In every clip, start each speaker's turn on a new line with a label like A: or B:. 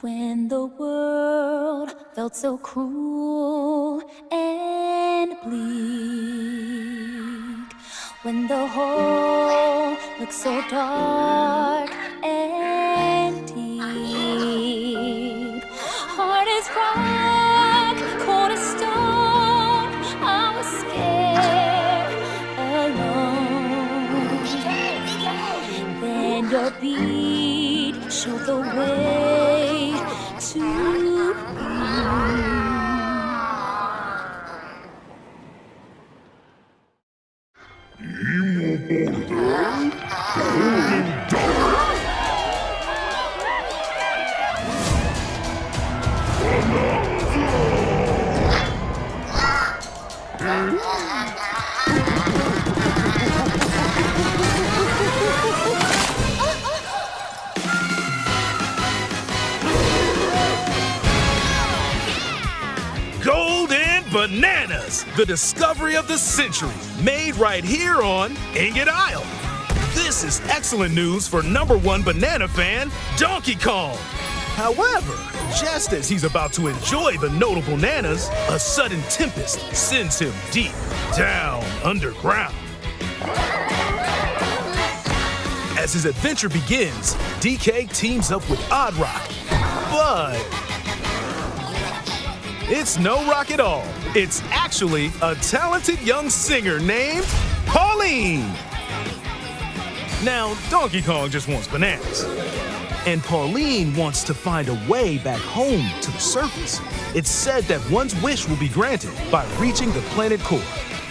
A: When the world felt so cruel and bleak, when the hole looked so dark and deep, hard as rock, cold as stone, I was scared, alone. Then your beat showed the way to
B: Golden Bananas, the discovery of the century, made right here on Ingot Isle. This is excellent news for #1 banana fan, Donkey Kong. However, just as he's about to enjoy the notable bananas, a sudden tempest sends him deep down underground. As his adventure begins, DK teams up with Odd Rock, but it's no rock at all. It's actually a talented young singer named Pauline. Now, Donkey Kong just wants bananas. And Pauline wants to find a way back home to the surface. It's said that one's wish will be granted by reaching the planet core.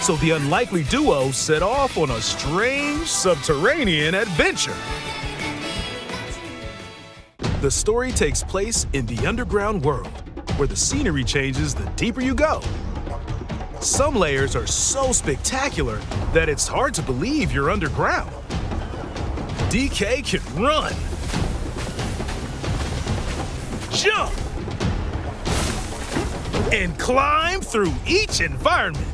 B: So the unlikely duo set off on a strange subterranean adventure. The story takes place in the underground world, where the scenery changes the deeper you go. Some layers are so spectacular that it's hard to believe you're underground. DK can run, jump, and climb through each environment.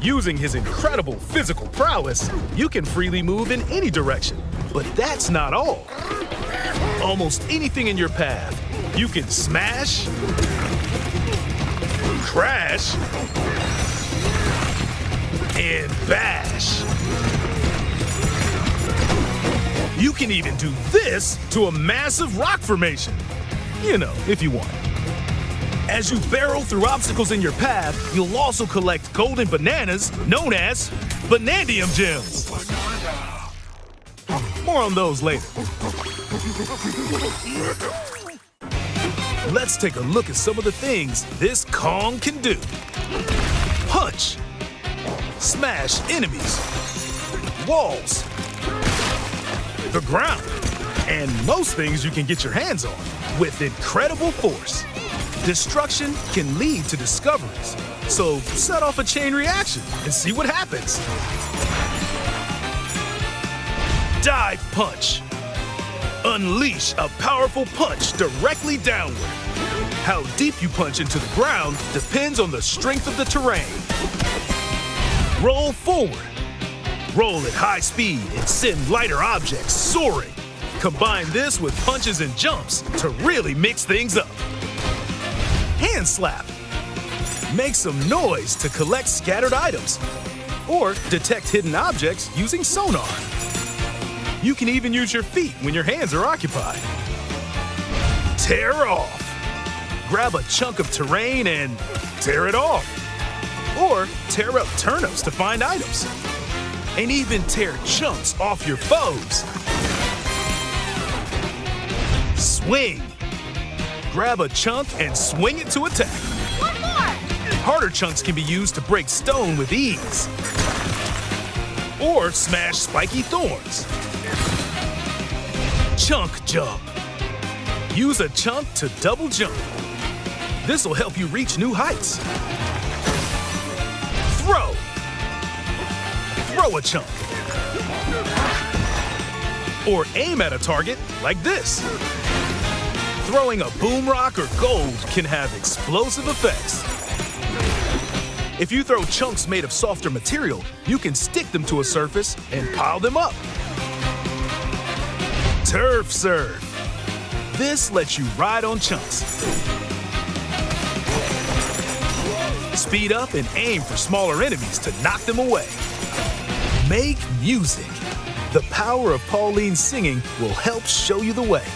B: Using his incredible physical prowess, you can freely move in any direction. But that's not all. Almost anything in your path, you can smash, crash, and bash. You can even do this to a massive rock formation. You know, if you want. As you barrel through obstacles in your path, you'll also collect golden bananas known as Banandium gems. More on those later. Let's take a look at some of the things this Kong can do. Punch, smash enemies, walls, the ground, and most things you can get your hands on with incredible force. Destruction can lead to discoveries, so set off a chain reaction and see what happens. Dive punch. Unleash a powerful punch directly downward. How deep you punch into the ground depends on the strength of the terrain. Roll forward. Roll at high speed and send lighter objects soaring. Combine this with punches and jumps to really mix things up. Hand slap. Make some noise to collect scattered items or detect hidden objects using sonar. You can even use your feet when your hands are occupied. Tear off. Grab a chunk of terrain and tear it off. Or tear up turnips to find items. And even tear chunks off your foes. Swing. Grab a chunk and swing it to attack.
C: One more!
B: Harder chunks can be used to break stone with ease. Or smash spiky thorns. Chunk jump. Use a chunk to double jump. This will help you reach new heights. Throw. Throw a chunk. Or aim at a target like this. Throwing a boom rock or gold can have explosive effects. If you throw chunks made of softer material, you can stick them to a surface and pile them up. Turf serve. This lets you ride on chunks. Speed up and aim for smaller enemies to knock them away. Make music. The power of Pauline's singing will help show you the way.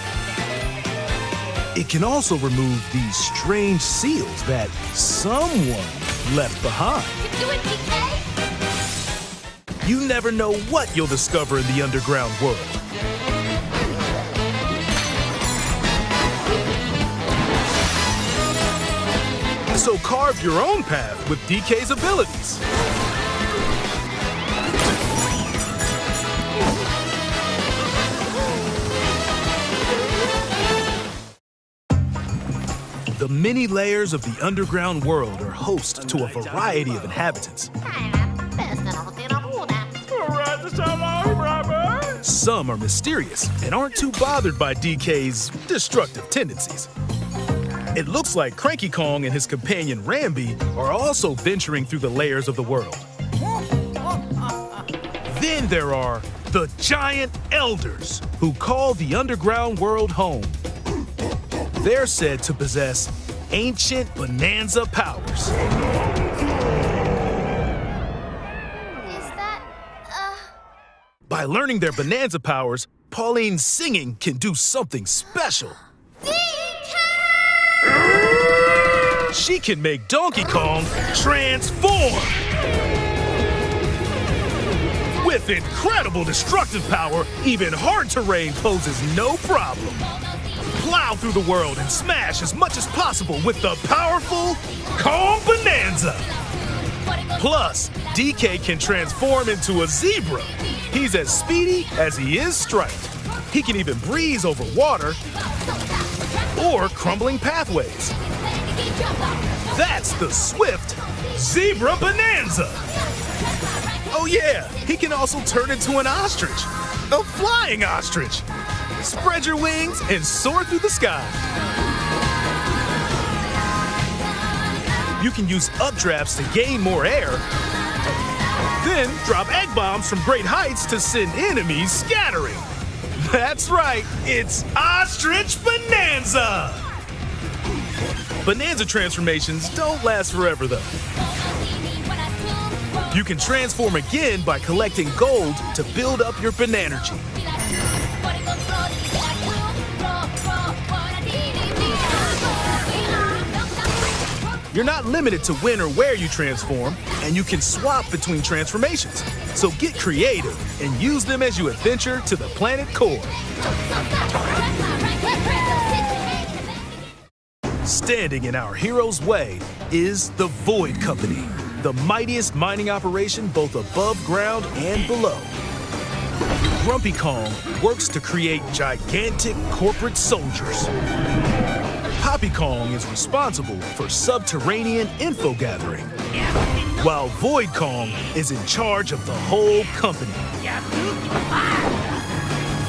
B: It can also remove these strange seals that someone left behind.
A: Do it, DK!
B: You never know what you'll discover in the underground world. So carve your own path with DK's abilities. The many layers of the underground world are host to a variety of inhabitants. Some are mysterious and aren't too bothered by DK's destructive tendencies. It looks like Cranky Kong and his companion Rambi are also venturing through the layers of the world. Then there are the Giant Elders, who call the underground world home. They're said to possess ancient Bananza powers.
A: Is that,
B: By learning their Bananza powers, Pauline's singing can do something special. She can make Donkey Kong transform! With incredible destructive power, even hard terrain poses no problem. Plow through the world and smash as much as possible with the powerful Kong Bananza! Plus, DK can transform into a zebra. He's as speedy as he is striped. He can even breeze over water or crumbling pathways. That's the swift Zebra Bananza! Oh yeah, he can also turn into an ostrich. A flying ostrich! Spread your wings and soar through the sky. You can use updrafts to gain more air. Then drop egg bombs from great heights to send enemies scattering. That's right, it's Ostrich Bananza! Bananza transformations don't last forever though. You can transform again by collecting gold to build up your Bananergy. You're not limited to when or where you transform, and you can swap between transformations. So get creative and use them as you adventure to the planet core. Standing in our hero's way is the Void Company, the mightiest mining operation both above ground and below. Grumpy Kong works to create gigantic corporate soldiers. Poppy Kong is responsible for subterranean info gathering, while Void Kong is in charge of the whole company.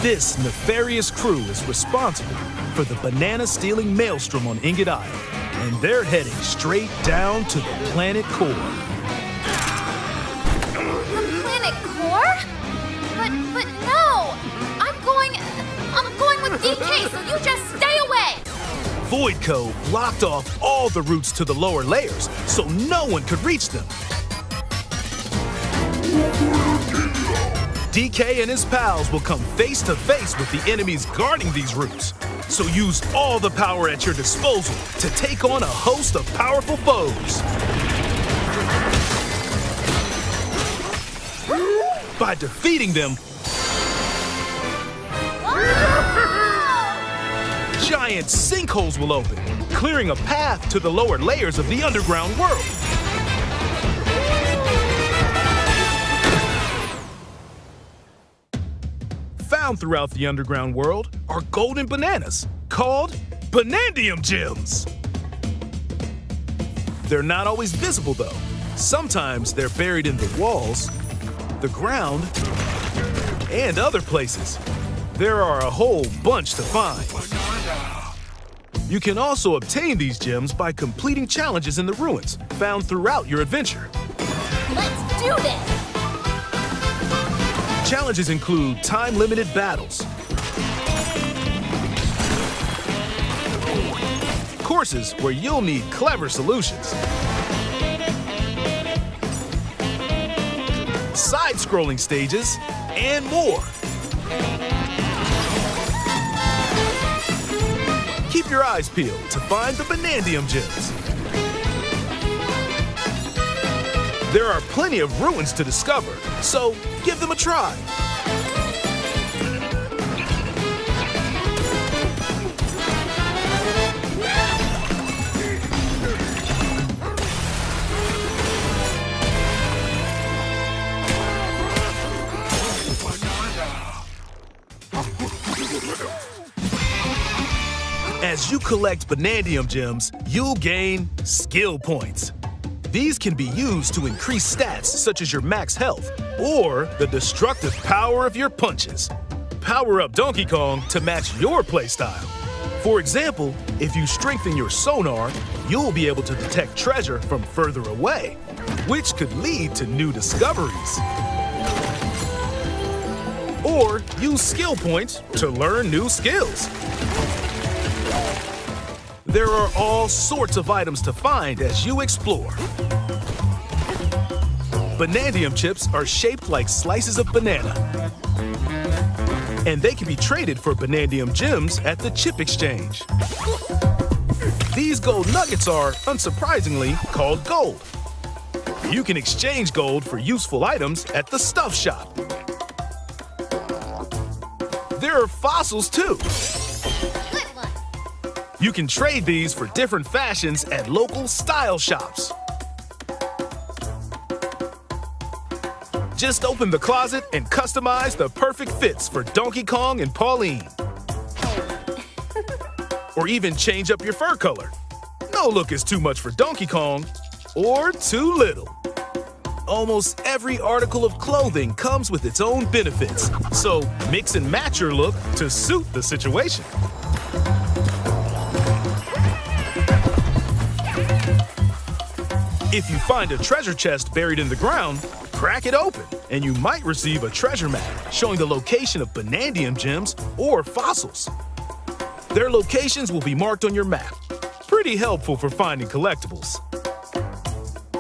B: This nefarious crew is responsible for the banana-stealing maelstrom on Ingot Isle, and they're heading straight down to the planet core.
A: The planet core? But no! I'm going with DK, so you just stay away!
B: Voidco blocked off all the routes to the lower layers, so no one could reach them. DK and his pals will come face to face with the enemies guarding these routes. So use all the power at your disposal to take on a host of powerful foes. By defeating them, giant sinkholes will open, clearing a path to the lower layers of the underground world. Found throughout the underground world are golden bananas called Banandium Gems. They're not always visible though. Sometimes they're buried in the walls, the ground, and other places. There are a whole bunch to find. You can also obtain these gems by completing challenges in the ruins found throughout your adventure.
A: Let's do this!
B: Challenges include time-limited battles, courses where you'll need clever solutions. Side-scrolling stages, and more. Keep your eyes peeled to find the Banandium gems. There are plenty of ruins to discover, so give them a try. As you collect Banandium gems, you'll gain skill points. These can be used to increase stats such as your max health or the destructive power of your punches. Power up Donkey Kong to match your playstyle. For example, if you strengthen your sonar, you'll be able to detect treasure from further away, which could lead to new discoveries. Or use skill points to learn new skills. There are all sorts of items to find as you explore. Banandium chips are shaped like slices of banana. And they can be traded for Banandium gems at the chip exchange. These gold nuggets are, unsurprisingly, called gold. You can exchange gold for useful items at the stuff shop. There are fossils too. You can trade these for different fashions at local style shops. Just open the closet and customize the perfect fits for Donkey Kong and Pauline. Or even change up your fur color. No look is too much for Donkey Kong, or too little. Almost every article of clothing comes with its own benefits, so mix and match your look to suit the situation. If you find a treasure chest buried in the ground, crack it open, and you might receive a treasure map showing the location of Banandium gems or fossils. Their locations will be marked on your map. Pretty helpful for finding collectibles.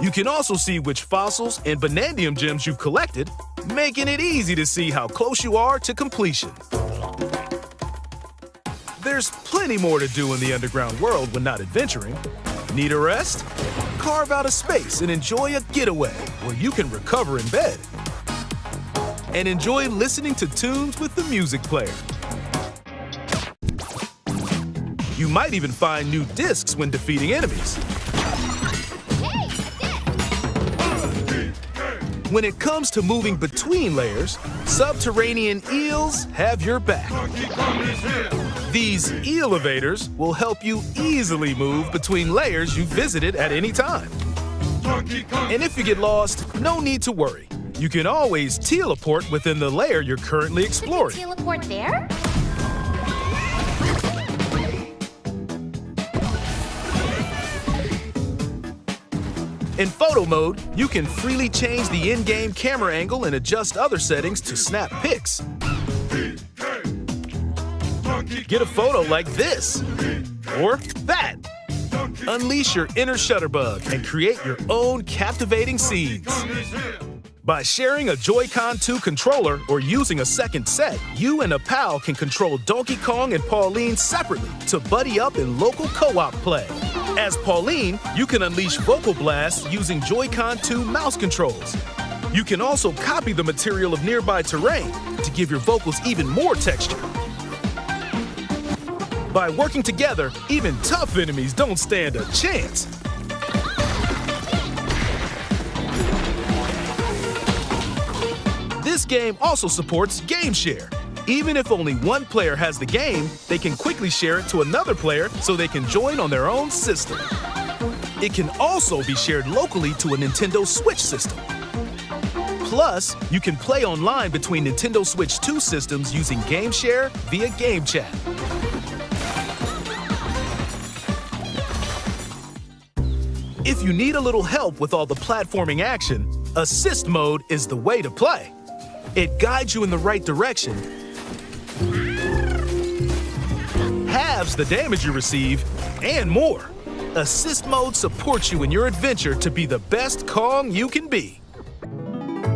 B: You can also see which fossils and Banandium gems you've collected, making it easy to see how close you are to completion. There's plenty more to do in the underground world when not adventuring. Need a rest? Carve out a space and enjoy a getaway where you can recover in bed. And enjoy listening to tunes with the music player. You might even find new discs when defeating enemies. When it comes to moving between layers, subterranean eels have your back. These elevators will help you easily move between layers you visited at any time. And if you get lost, no need to worry. You can always teleport within the layer you're currently exploring.
A: Teleport there?
B: In photo mode, you can freely change the in-game camera angle and adjust other settings to snap pics. Get a photo like this, or that. Unleash your inner shutterbug and create your own captivating scenes. By sharing a Joy-Con 2 controller or using a second set, you and a pal can control Donkey Kong and Pauline separately to buddy up in local co-op play. As Pauline, you can unleash vocal blasts using Joy-Con 2 mouse controls. You can also copy the material of nearby terrain to give your vocals even more texture. By working together, even tough enemies don't stand a chance. This game also supports Game Share. Even if only one player has the game, they can quickly share it to another player so they can join on their own system. It can also be shared locally to a Nintendo Switch system. Plus, you can play online between Nintendo Switch 2 systems using Game Share via Game Chat. If you need a little help with all the platforming action, Assist Mode is the way to play. It guides you in the right direction, halves halves the damage you receive, and more. Assist mode supports you in your adventure to be the best Kong you can be.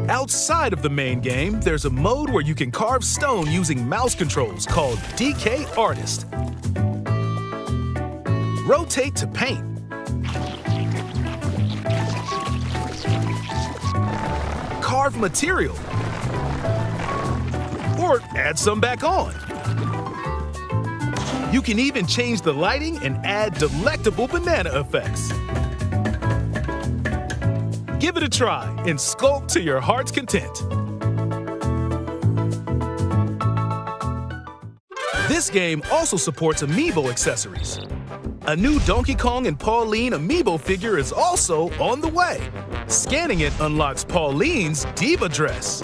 B: Outside of the main game, there's a mode where you can carve stone using mouse controls called DK Artist. Rotate to paint. Carve material. Or add some back on. You can even change the lighting and add delectable banana effects. Give it a try and sculpt to your heart's content. This game also supports amiibo accessories. A new Donkey Kong and Pauline amiibo figure is also on the way. Scanning it unlocks Pauline's diva dress.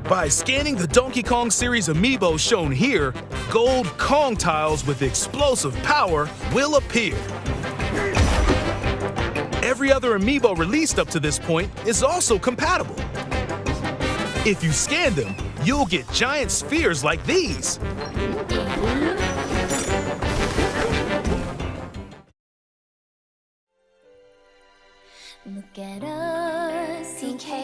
B: By scanning the Donkey Kong series amiibo shown here, gold Kong tiles with explosive power will appear. Every other amiibo released up to this point is also compatible. If you scan them, you'll get giant spheres like these.
A: Look at us, DK.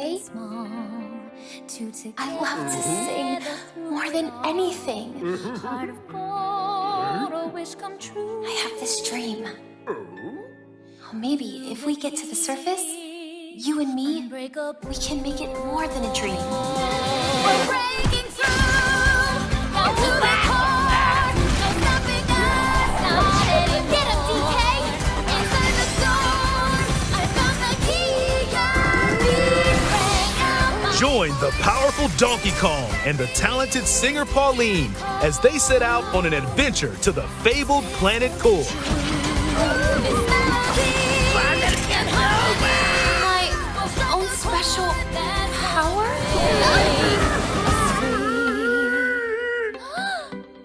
C: I love to sing more than anything.
A: Heart of gold, a wish come true.
C: I have this dream. Oh, maybe if we get to the surface, you and me, we can make it more than a dream.
A: We're breaking through, down to the core. No stopping us, not any. Get up, DK. Inside the storm, I found the key.
B: Join the powerful Donkey Kong and the talented singer Pauline as they set out on an adventure to the fabled planet core.
C: My own special power?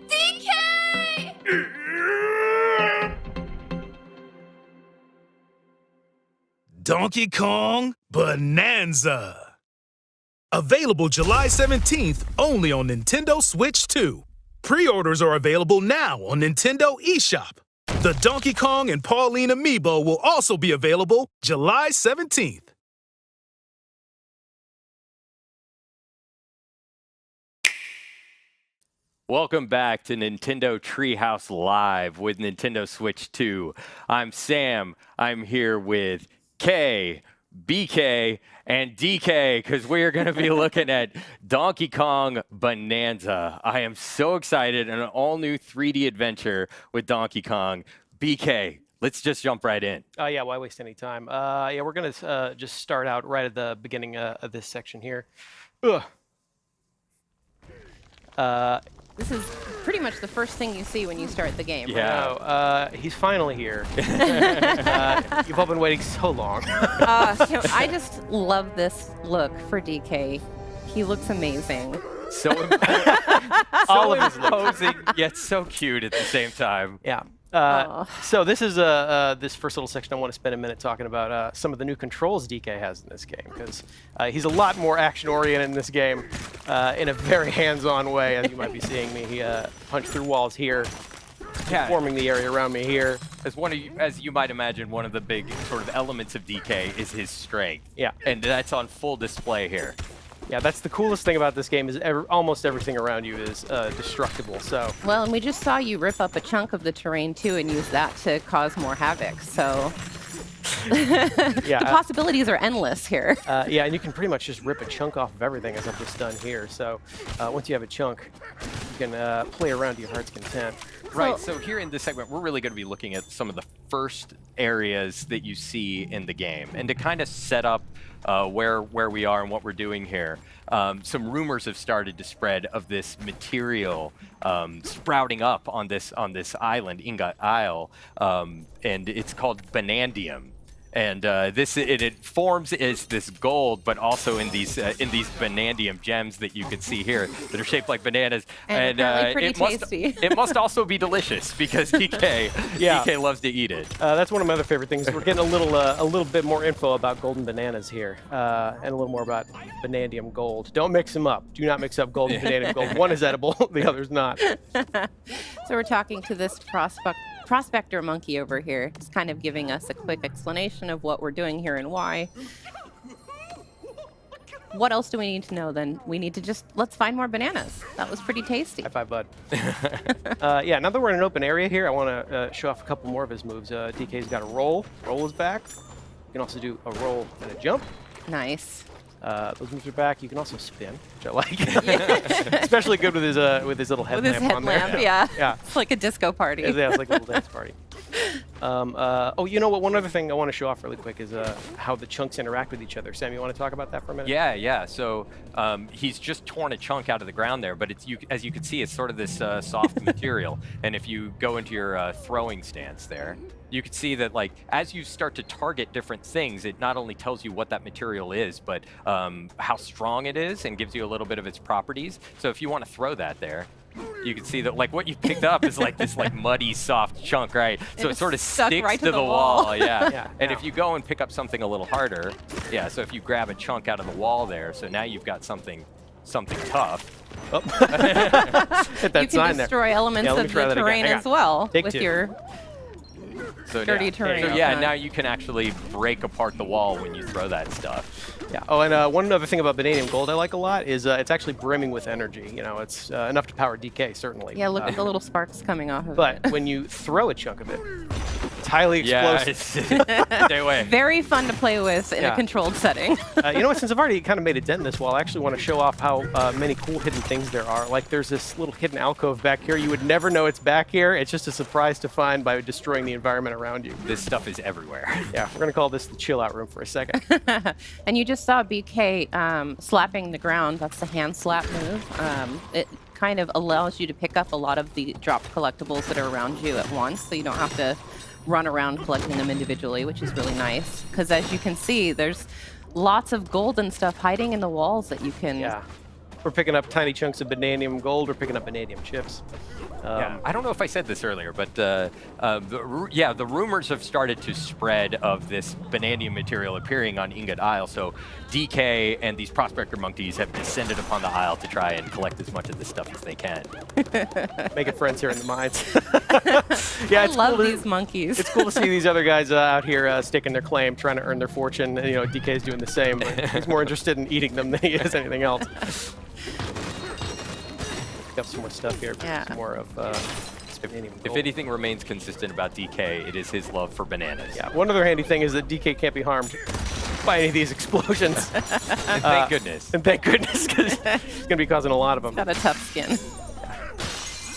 A: DK!
B: Donkey Kong Bananza. Available July 17th only on Nintendo Switch 2. Pre-orders are available now on Nintendo eShop. The Donkey Kong and Pauline amiibo will also be available July 17th.
D: Welcome back to Nintendo Treehouse Live with Nintendo Switch 2. I'm Sam. I'm here with K, BK, and DK because we are going to be looking at Donkey Kong Bananza. I am so excited, an all-new 3D adventure with Donkey Kong. BK, let's just jump right in.
E: Yeah, why waste any time? Yeah, we're going to just start out right at the beginning of this section here.
F: This is pretty much the first thing you see when you start the game.
D: Yeah.
E: No, he's finally here. You've all been waiting so long.
F: I just love this look for DK. He looks amazing.
D: So all of his imposing, yet so cute at the same time.
E: Yeah. So this is this first little section. I want to spend a minute talking about some of the new controls DK has in this game, because he's a lot more action-oriented in this game in a very hands-on way, as you might be seeing me. He punched through walls here, forming the area around me here.
D: As you might imagine, one of the big sort of elements of DK is his strength.
E: Yeah.
D: And that's on full display here.
E: Yeah, that's the coolest thing about this game is almost everything around you is destructible. So.
F: Well, and we just saw you rip up a chunk of the terrain too and use that to cause more havoc. So
E: Yeah,
F: the possibilities are endless here.
E: Yeah, and you can pretty much just rip a chunk off of everything, as I've just done here. So once you have a chunk, you can play around to your heart's content.
D: Right, so here in this segment, we're really going to be looking at some of the first areas that you see in the game. And to kind of set up where we are and what we're doing here, some rumors have started to spread of this material sprouting up on this island, Ingot Isle, and it's called Banandium. And it forms as this gold, but also in these Banandium gems that you can see here that are shaped like bananas.
F: And apparently pretty tasty.
D: It must also be delicious because DK loves to eat it.
E: That's one of my other favorite things. We're getting a little bit more info about golden bananas here, and a little more about Banandium gold. Don't mix them up. Do not mix up gold and Banandium gold. One is edible, the other's not.
F: So we're talking to this prospector monkey over here, just kind of giving us a quick explanation of what we're doing here and why. What else do we need to know then? We need to let's find more bananas. That was pretty tasty.
E: High five, bud. Yeah, now that we're in an open area here, I want to show off a couple more of his moves. DK's got a roll. Roll is back. You can also do a roll and a jump.
F: Nice.
E: Those moves are back. You can also spin, which I like. Especially good with his little headlamp on there.
F: Yeah. It's like a disco party.
E: Yeah, it's like a little dance party. Oh, you know what? One other thing I want to show off really quick is how the chunks interact with each other. Sam, you want to talk about that for a minute?
D: Yeah. So he's just torn a chunk out of the ground there, but as you can see, it's sort of this soft material. And if you go into your throwing stance there, you can see that as you start to target different things, it not only tells you what that material is, but how strong it is and gives you a little bit of its properties. So if you want to throw that there, you can see that what you picked up is this muddy, soft chunk, right? So it sort of sticks
F: right
D: to the wall. Yeah.
E: Yeah.
D: And if you go and pick up something a little harder, so if you grab a chunk out of the wall there, so now you've got something tough.
E: Oh. Hit that
F: You
E: sign
F: can
E: there.
F: destroy elements
E: Yeah, let me
F: of
E: try
F: the
E: that again.
F: terrain
E: Hang
F: as
E: on.
F: well
E: Take
F: with
E: two.
F: your
D: So
F: dirty terrain.
D: So now you can actually break apart the wall when you throw that stuff.
E: Yeah. Oh, and one other thing about Banandium Gold I like a lot is it's actually brimming with energy. You know, it's enough to power DK, certainly.
F: Yeah, look at the little sparks coming off of it.
E: But when you throw a chunk of it, it's highly explosive.
D: Stay away.
F: Very fun to play with in a controlled setting.
E: You know what? Since I've already kind of made a dent in this wall, I actually want to show off how many cool hidden things there are. Like there's this little hidden alcove back here. You would never know it's back here. It's just a surprise to find by destroying the environment around you.
D: This stuff is everywhere.
E: Yeah, we're gonna call this the chill out room for a second.
F: And you just saw BK slapping the ground. That's the hand slap move. It kind of allows you to pick up a lot of the dropped collectibles that are around you at once, so you don't have to run around collecting them individually, which is really nice. Because as you can see, there's lots of golden stuff hiding in the walls that you can...
E: Yeah. We're picking up tiny chunks of Banandium Gold. We're picking up Banandium chips.
D: I don't know if I said this earlier, but the rumors have started to spread of this Banandium material appearing on Ingot Isle. So DK and these prospector monkeys have descended upon the isle to try and collect as much of this stuff as they can.
E: Making friends here in the mines.
F: I love these monkeys.
E: It's cool to see these other guys out here staking their claim, trying to earn their fortune. And, DK's doing the same, but he's more interested in eating them than he is anything else. Pick up some more stuff here. Some more of Banandium Gold.
D: If anything remains consistent about DK, it is his love for bananas.
E: Yeah, one other handy thing is that DK can't be harmed by any of these explosions.
D: And thank goodness.
E: And thank goodness, because he's going to be causing a lot of them.
F: Got a tough skin.
E: And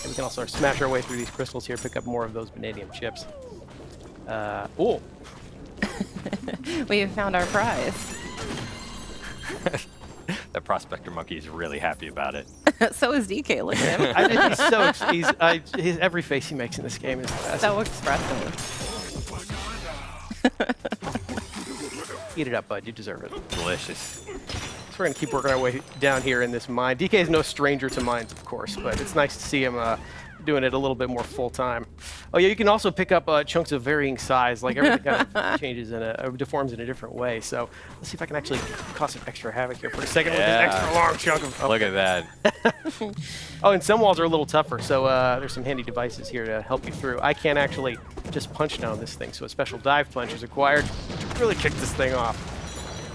E: we can also smash our way through these crystals here, pick up more of those Banandium chips. Oh.
F: We have found our prize.
D: That prospector monkey is really happy about it.
F: So is DK. Look at him.
E: His every face he makes in this game is
F: So expressive.
E: Eat it up, bud. You deserve it.
D: Delicious.
E: So we're going to keep working our way down here in this mine. DK is no stranger to mines, of course, but it's nice to see him doing it a little bit more full time. Oh yeah, you can also pick up chunks of varying size, like everything kind of changes deforms in a different way. So let's see if I can actually cause some extra havoc here for a second with this extra long chunk of...
D: Look at that.
E: Oh, and some walls are a little tougher, so there's some handy devices here to help you through. I can't actually just punch down this thing, so a special dive punch is required to really kick this thing off.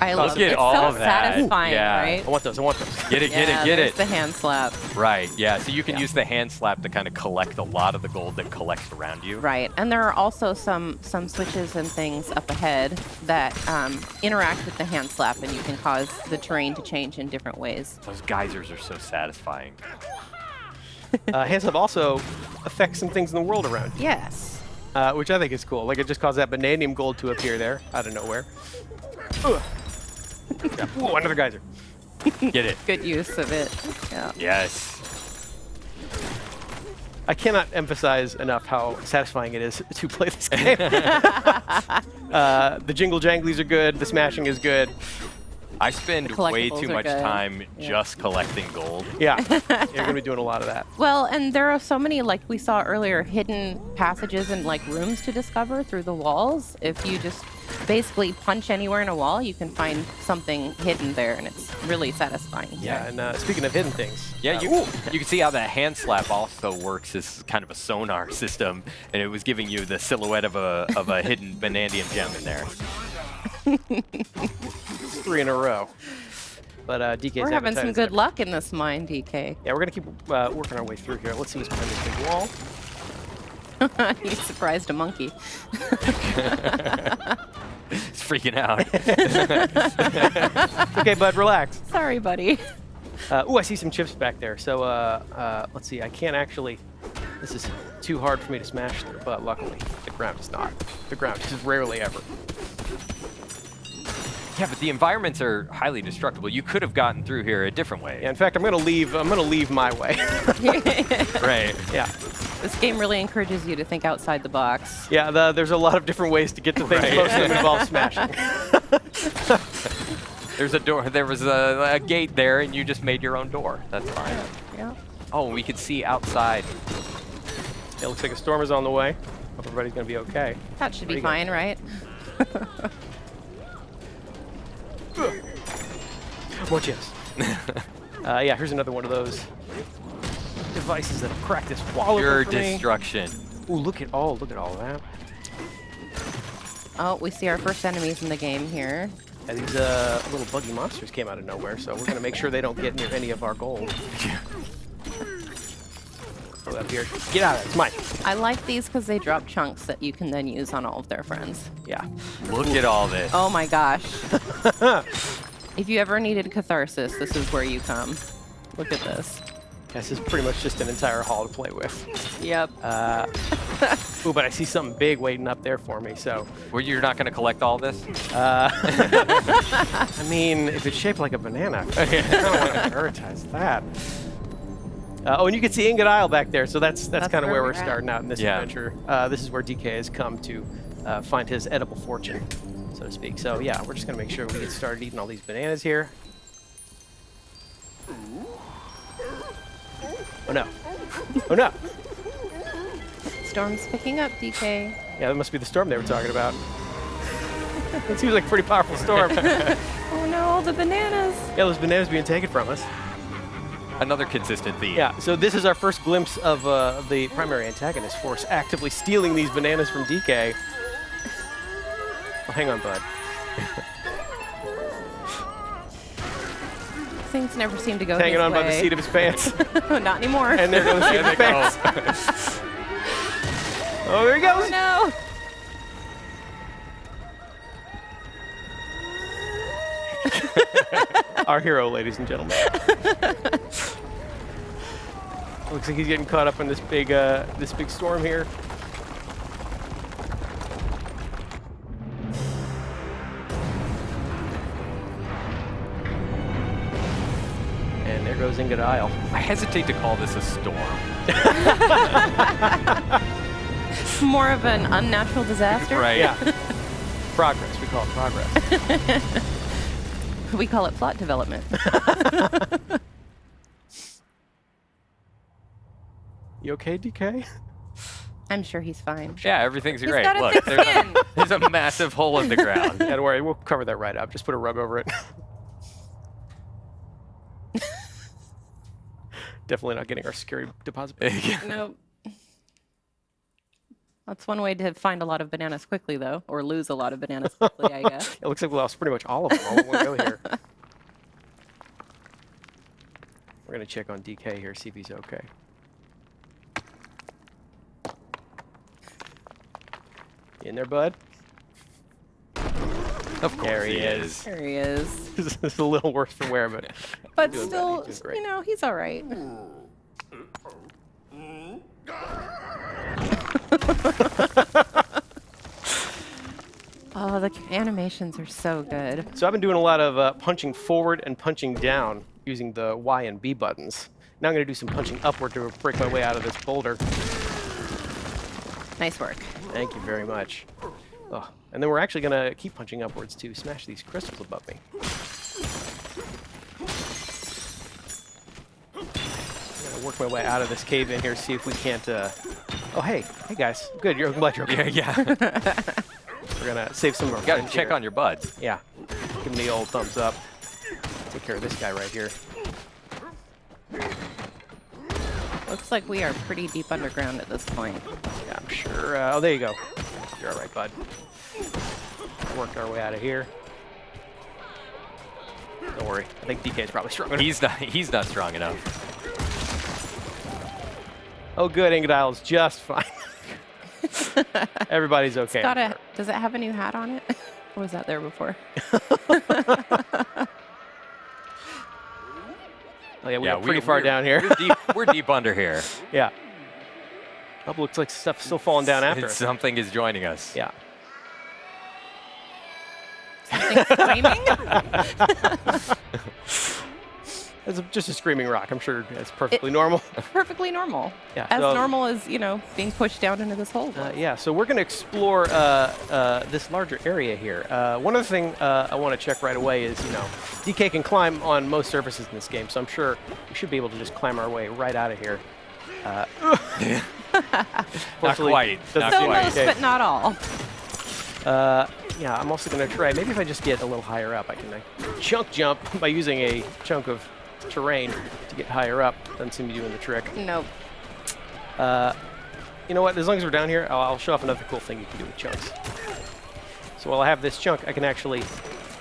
F: I love it.
D: It's
F: All
D: so
F: of that. Satisfying, right?
E: I want those.
D: Get it, get it.
F: The hand slap.
D: Right, yeah. So you can use the hand slap to kind of collect a lot of the gold that collects around you.
F: Right, and there are also some switches and things up ahead that interact with the hand slap, and you can cause the terrain to change in different ways.
D: Those geysers are so satisfying.
E: Hand slap also affects some things in the world around you.
F: Yes.
E: Which I think is cool. Like it just caused that Banandium Gold to appear there out of nowhere. Ugh. Yeah. Ooh, another geyser.
D: Get it.
F: Good use of it. Yeah.
D: Yes.
E: I cannot emphasize enough how satisfying it is to play this game. The jingle janglies are good. The smashing is good.
D: I spend
F: The
D: way
F: collectibles
D: too
F: are
D: much
F: good.
D: time
F: Yeah.
D: just collecting gold.
E: Yeah, you're gonna be doing a lot of that.
F: Well, and there are so many, like we saw earlier, hidden passages and like rooms to discover through the walls. If you just basically punch anywhere in a wall, you can find something hidden there, and it's really satisfying.
E: Yeah, and speaking of hidden things,
D: Yeah, you can see how that hand slap also works as kind of a sonar system, and it was giving you the silhouette of a hidden Banandian gem in there.
E: 3 in a row. But DK's
F: We're having some
E: appetite is
F: good
E: ever-
F: luck in this mine, DK.
E: Yeah, we're gonna keep working our way through here. Let's see what's behind this big wall.
F: You surprised a monkey.
D: It's freaking out.
E: Okay, bud, relax.
F: Sorry, buddy.
E: Ooh, I see some chips back there. So let's see. I can't actually. This is too hard for me to smash through, but luckily the ground is not. The ground is rarely ever.
D: Yeah, but the environments are highly destructible. You could have gotten through here a different way.
E: Yeah, in fact, I'm gonna leave my way.
D: Right.
E: Yeah.
F: This game really encourages you to think outside the box.
E: Yeah, there's a lot of different ways to get to things.
D: Right.
E: Most of them involve smashing.
D: There's a door. There was a gate there, and you just made your own door. That's fine.
F: Yeah.
D: Oh, we could see outside.
E: It looks like a storm is on the way. Hope everybody's gonna be okay.
F: That should be
E: Pretty good.
F: fine, right?
E: More chips. Yeah, here's another one of those devices that have cracked this wall
D: Pure
E: open for me.
D: destruction.
E: Ooh, look at all that.
F: Oh, we see our first enemies in the game here.
E: Yeah, these little buggy monsters came out of nowhere, so we're gonna make sure they don't get near any of our gold. Go up here. Get out of it. It's mine.
F: I like these because they drop chunks that you can then use on all of their friends.
E: Yeah.
D: Look at all this.
F: Oh my gosh. If you ever needed catharsis, this is where you come. Look at this.
E: This is pretty much just an entire hall to play with.
F: Yep.
E: Ooh, but I see something big waiting up there for me, so.
D: Well, you're not going to collect all this?
E: I mean, if it's shaped like a banana, I don't want to prioritize that. Oh, and you can see Ingot Isle back there, so that's kind of
F: where
E: where
F: we're
E: we're
F: at.
E: starting out in this
D: Yeah.
E: adventure. This is where DK has come to find his edible fortune, so to speak. So yeah, we're just gonna make sure we get started eating all these bananas here. Oh no! Oh no!
F: Storm's picking up, DK.
E: Yeah, that must be the storm they were talking about. It seems like a pretty powerful storm.
F: Oh no, all the bananas.
E: Yeah, those bananas being taken from us.
D: Another consistent theme.
E: Yeah, so this is our first glimpse of the primary antagonist force actively stealing these bananas from DK. Oh, hang on, bud.
F: Things never seem to go
E: Hanging
F: his
E: on by the
F: way.
E: seat of his pants.
F: Not anymore.
E: And there goes the seat of his
D: There they
E: pants.
D: go.
E: Oh, there he
F: Oh
E: goes.
F: no.
E: Our hero, ladies and gentlemen. Looks like he's getting caught up in this big storm here. And there goes Ingot Isle.
D: I hesitate to call this a storm.
F: More of an unnatural disaster.
D: Right.
E: Yeah. Progress. We call it progress.
F: We call it plot development.
E: You okay, DK?
F: I'm sure he's fine.
D: Yeah, everything's
F: He's
D: great.
F: got a
D: Look,
F: thick
D: there's
F: skin.
D: there's a massive hole in the ground.
E: Yeah, don't worry. We'll cover that right up. Just put a rug over it. Definitely not getting our scary deposit.
F: Nope. That's one way to find a lot of bananas quickly, though, or lose a lot of bananas quickly, I guess.
E: It looks like we lost pretty much all of them all in one go here. We're going to check on DK here, see if he's okay. You in there, bud?
D: Of course
E: There he
D: he
E: is.
D: is.
F: There he is.
E: This is a little worse for wear, but
F: But
E: Doing
F: still,
E: great, he's doing great.
F: you know, he's all right. Oh, the animations are so good.
E: so I've been doing a lot of punching forward and punching down using the Y and B buttons. Now I'm going to do some punching upward to break my way out of this boulder.
F: Nice work.
E: Thank you very much. Oh, and then we're actually going to keep punching upwards to smash these crystals above me. I'm going to work my way out of this cave in here, see if we can't... Oh, hey guys. Good, I'm glad you're okay.
D: Yeah.
E: We're going to save some of our
D: Got to
E: friends
D: check
E: here.
D: on your buds.
E: Yeah. Give him the old thumbs up. Take care of this guy right here.
F: Looks like we are pretty deep underground at this point.
E: Yeah, I'm sure. Oh, there you go. You're all right, bud. Worked our way out of here. Don't worry. I think DK's probably strong enough.
D: He's not strong enough.
E: Oh, good. Ingodile's just fine. Everybody's okay.
F: Does it have a new hat on it? Or was that there before?
E: Oh, yeah, we're pretty far down here.
D: We're deep under here.
E: Yeah. Oh, looks like stuff's still falling down after us.
D: Something is joining us.
E: Yeah.
F: Something screaming?
E: It's just a screaming rock. I'm sure it's perfectly normal.
F: Perfectly normal.
E: Yeah,
F: As
E: so-
F: normal as, being pushed down into this hole.
E: Yeah, so we're going to explore this larger area here. One other thing I want to check right away is, DK can climb on most surfaces in this game, so I'm sure we should be able to just climb our way right out of here.
D: Not
E: Fortunately,
D: quite.
E: doesn't
D: Not
F: So
E: seem
D: quite.
F: most,
E: okay.
F: but not all.
E: Yeah, I'm also going to try, maybe if I just get a little higher up, I can chunk jump by using a chunk of terrain to get higher up. Doesn't seem to be doing the trick.
F: Nope.
E: You know what, as long as we're down here, I'll show off another cool thing you can do with chunks. So while I have this chunk, I can actually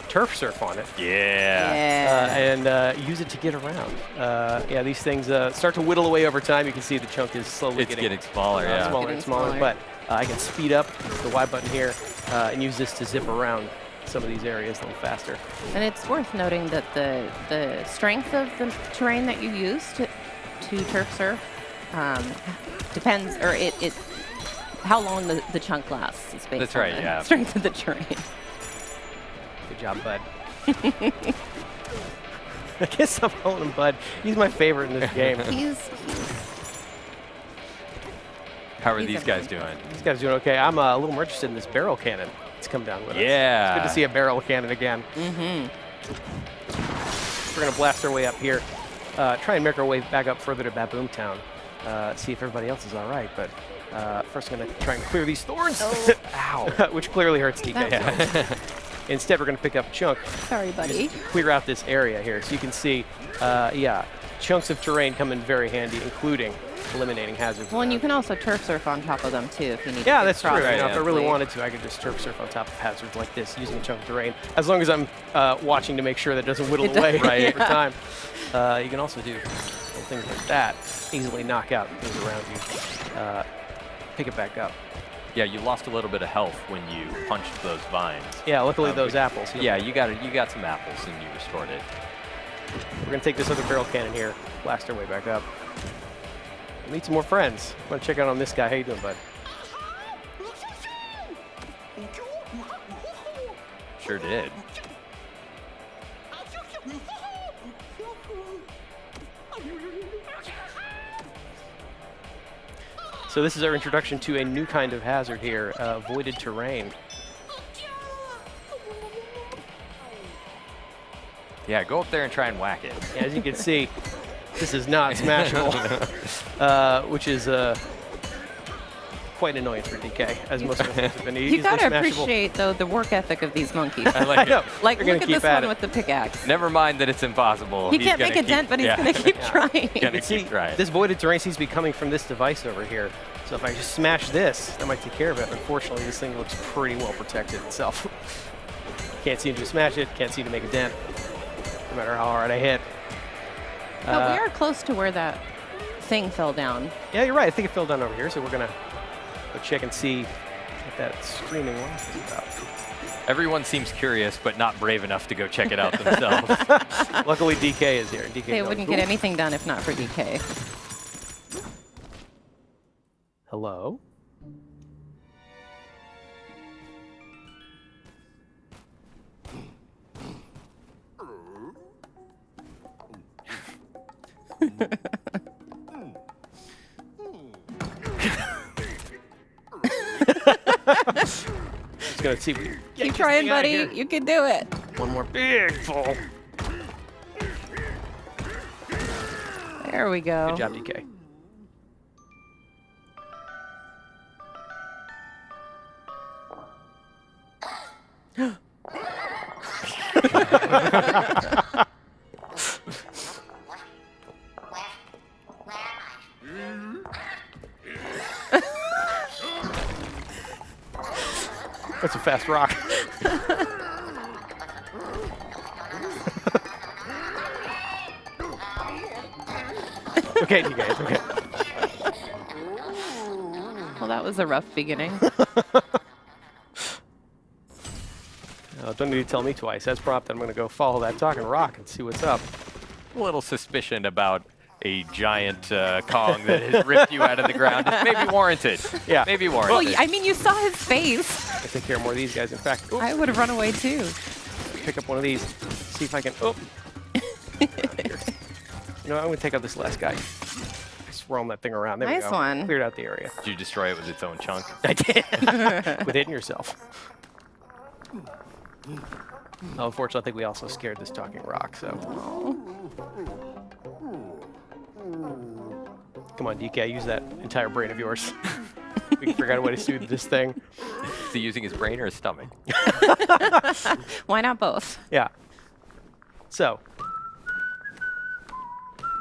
E: turf surf on it.
D: Yeah.
E: And use it to get around. Yeah, these things start to whittle away over time. You can see the chunk is slowly
D: It's getting smaller, yeah.
E: smaller
F: Getting
E: and smaller.
F: smaller.
E: But I can speed up the Y button here and use this to zip around some of these areas a little faster.
F: And it's worth noting that the strength of the terrain that you use to turf surf depends, or it how long the chunk lasts is based
D: That's
F: on
D: right,
F: the
D: yeah.
F: strength of the terrain.
E: Good job, bud. I guess I'm calling him Bud. He's my favorite in this game.
D: How are
F: He's
D: these guys doing?
E: These guys doing okay. I'm a little more interested in this barrel cannon. It's come down with us.
D: Yeah.
E: It's good to see a barrel cannon again.
F: Mm-hmm.
E: We're going to blast our way up here. Try and make our way back up further to Baboom Town. See if everybody else is all right. But first, I'm going to try and clear these thorns. Ow. Which clearly hurts DK.
F: That's
E: Instead, we're going to pick up a chunk.
F: Sorry, buddy.
E: Clear out this area here. So you can see, yeah, chunks of terrain come in very handy, including eliminating hazards.
F: Well, and you can also turf surf on top of them too if you need to.
E: Yeah,
F: get
E: that's true.
F: across
E: Now, if I really
F: quickly.
E: wanted to, I could just turf surf on top of hazards like this using a chunk of terrain. As long as I'm watching to make sure that it doesn't whittle
F: It
E: away
F: does-
E: right over
F: yeah.
E: time. You can also do little things like that. Easily knock out things around you. Pick it back up.
D: Yeah, you lost a little bit of health when you punched those vines.
E: Yeah, luckily those
D: but-
E: apples.
D: Yeah, you got some apples and you restored it.
E: We're going to take this other barrel cannon here, blast our way back up. Meet some more friends. I want to check out on this guy. How you doing, bud?
D: Sure did.
E: So this is our introduction to a new kind of hazard here, voided terrain.
D: Yeah, go up there and try and whack it.
E: And as you can see, this is not smashable, which is quite annoying for DK, as most of us have been.
F: You gotta appreciate though the work ethic of these monkeys.
D: I like
E: I know.
D: it.
F: Like,
E: They're gonna
F: look at
E: keep
F: this
E: at
F: one
E: it.
F: with the pickaxe.
D: Never mind that it's impossible.
F: He
D: He's
F: can't
D: gonna
F: make a
D: keep-
F: dent, but he's
D: yeah.
F: gonna keep trying.
D: Gonna
E: You can see
D: keep trying.
E: this voided terrain seems to be coming from this device over here. So if I just smash this, that might take care of it. Unfortunately, this thing looks pretty well protected itself. Can't seem to smash it, can't seem to make a dent, no matter how hard I hit.
F: But we are close to where that thing fell down.
E: Yeah, you're right. I think it fell down over here, so we're gonna go check and see what that screaming laugh is about.
D: Everyone seems curious, but not brave enough to go check it out themselves.
E: Luckily, DK is here. DK
F: They
E: knows.
F: wouldn't get anything done if not for DK.
E: Hello? Just gonna see. If we can get
F: Keep
E: this
F: trying,
E: thing outta
F: buddy.
E: here.
F: You can do it.
E: One more big fall.
F: There we go.
E: Good job, DK. That's a fast rock. Okay, DK, it's okay.
F: Well, that was a rough beginning.
E: Don't need to tell me twice. As prompted, I'm going to go follow that talking rock and see what's up.
D: A little suspicion about a giant Kong that has ripped you out of the ground is maybe warranted.
E: Yeah.
D: Maybe
F: Well,
D: warranted.
F: I mean, you saw his face.
E: I take care of more of these guys. In fact,
F: I would have run away too.
E: pick up one of these. See if I can. Oh. Here. You know, I'm going to take out this last guy. Just roam that thing around. There we
F: Nice
E: go.
F: one.
E: Cleared out the area.
D: Did you destroy it with its own chunk?
E: I did. With hitting yourself. Oh, unfortunately, I think we also scared this talking rock, so. Come on, DK, use that entire brain of yours. We can figure out a way to soothe this thing.
D: Is he using his brain or his stomach?
F: Why not both?
E: Yeah. So,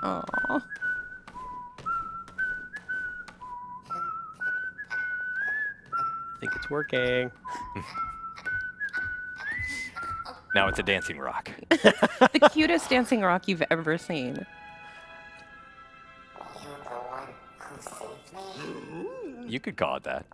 F: Oh.
E: I think it's working.
D: Now it's a dancing rock.
F: The cutest dancing rock you've ever seen.
D: You could call it that.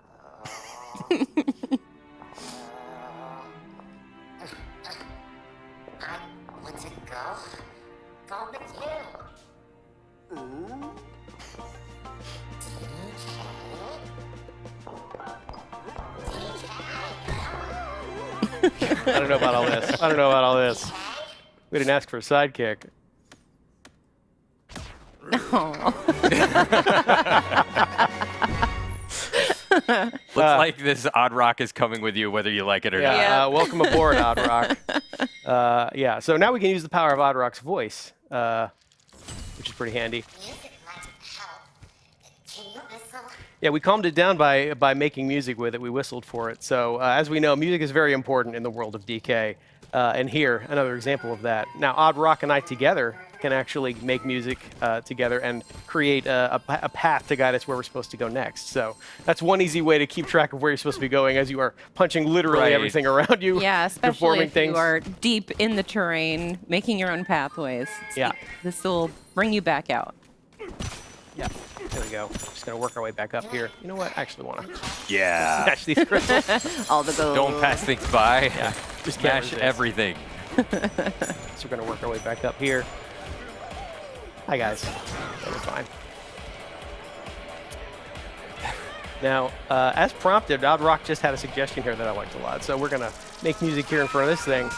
E: I don't know about all this. I don't know about all this. We didn't ask for a sidekick.
D: Looks like this odd rock is coming with you whether you like it or not.
E: Yeah, welcome aboard, Odd Rock. Yeah, so now we can use the power of Odd Rock's voice, which is pretty handy. Yeah, we calmed it down by making music with it. We whistled for it. So as we know, music is very important in the world of DK. And here, another example of that. Now, Odd Rock and I together can actually make music together and create a path to guide us where we're supposed to go next. So that's one easy way to keep track of where you're supposed to be going as you are punching literally
D: Right.
E: everything around you.
F: Yeah, especially
E: deforming
F: if
E: things.
F: you are deep in the terrain, making your own pathways.
E: Yeah.
F: This will bring you back out.
E: Yeah, there we go. Just going to work our way back up here. You know what? I actually want to
D: Yeah.
E: smash these crystals.
F: All the gold.
D: Don't pass things by.
E: Yeah, just
D: Smash
E: can't resist.
D: everything.
E: So we're going to work our way back up here. Hi, guys. We're fine. Now, as prompted, Odd Rock just had a suggestion here that I liked a lot. So we're going to make music here in front of this thing,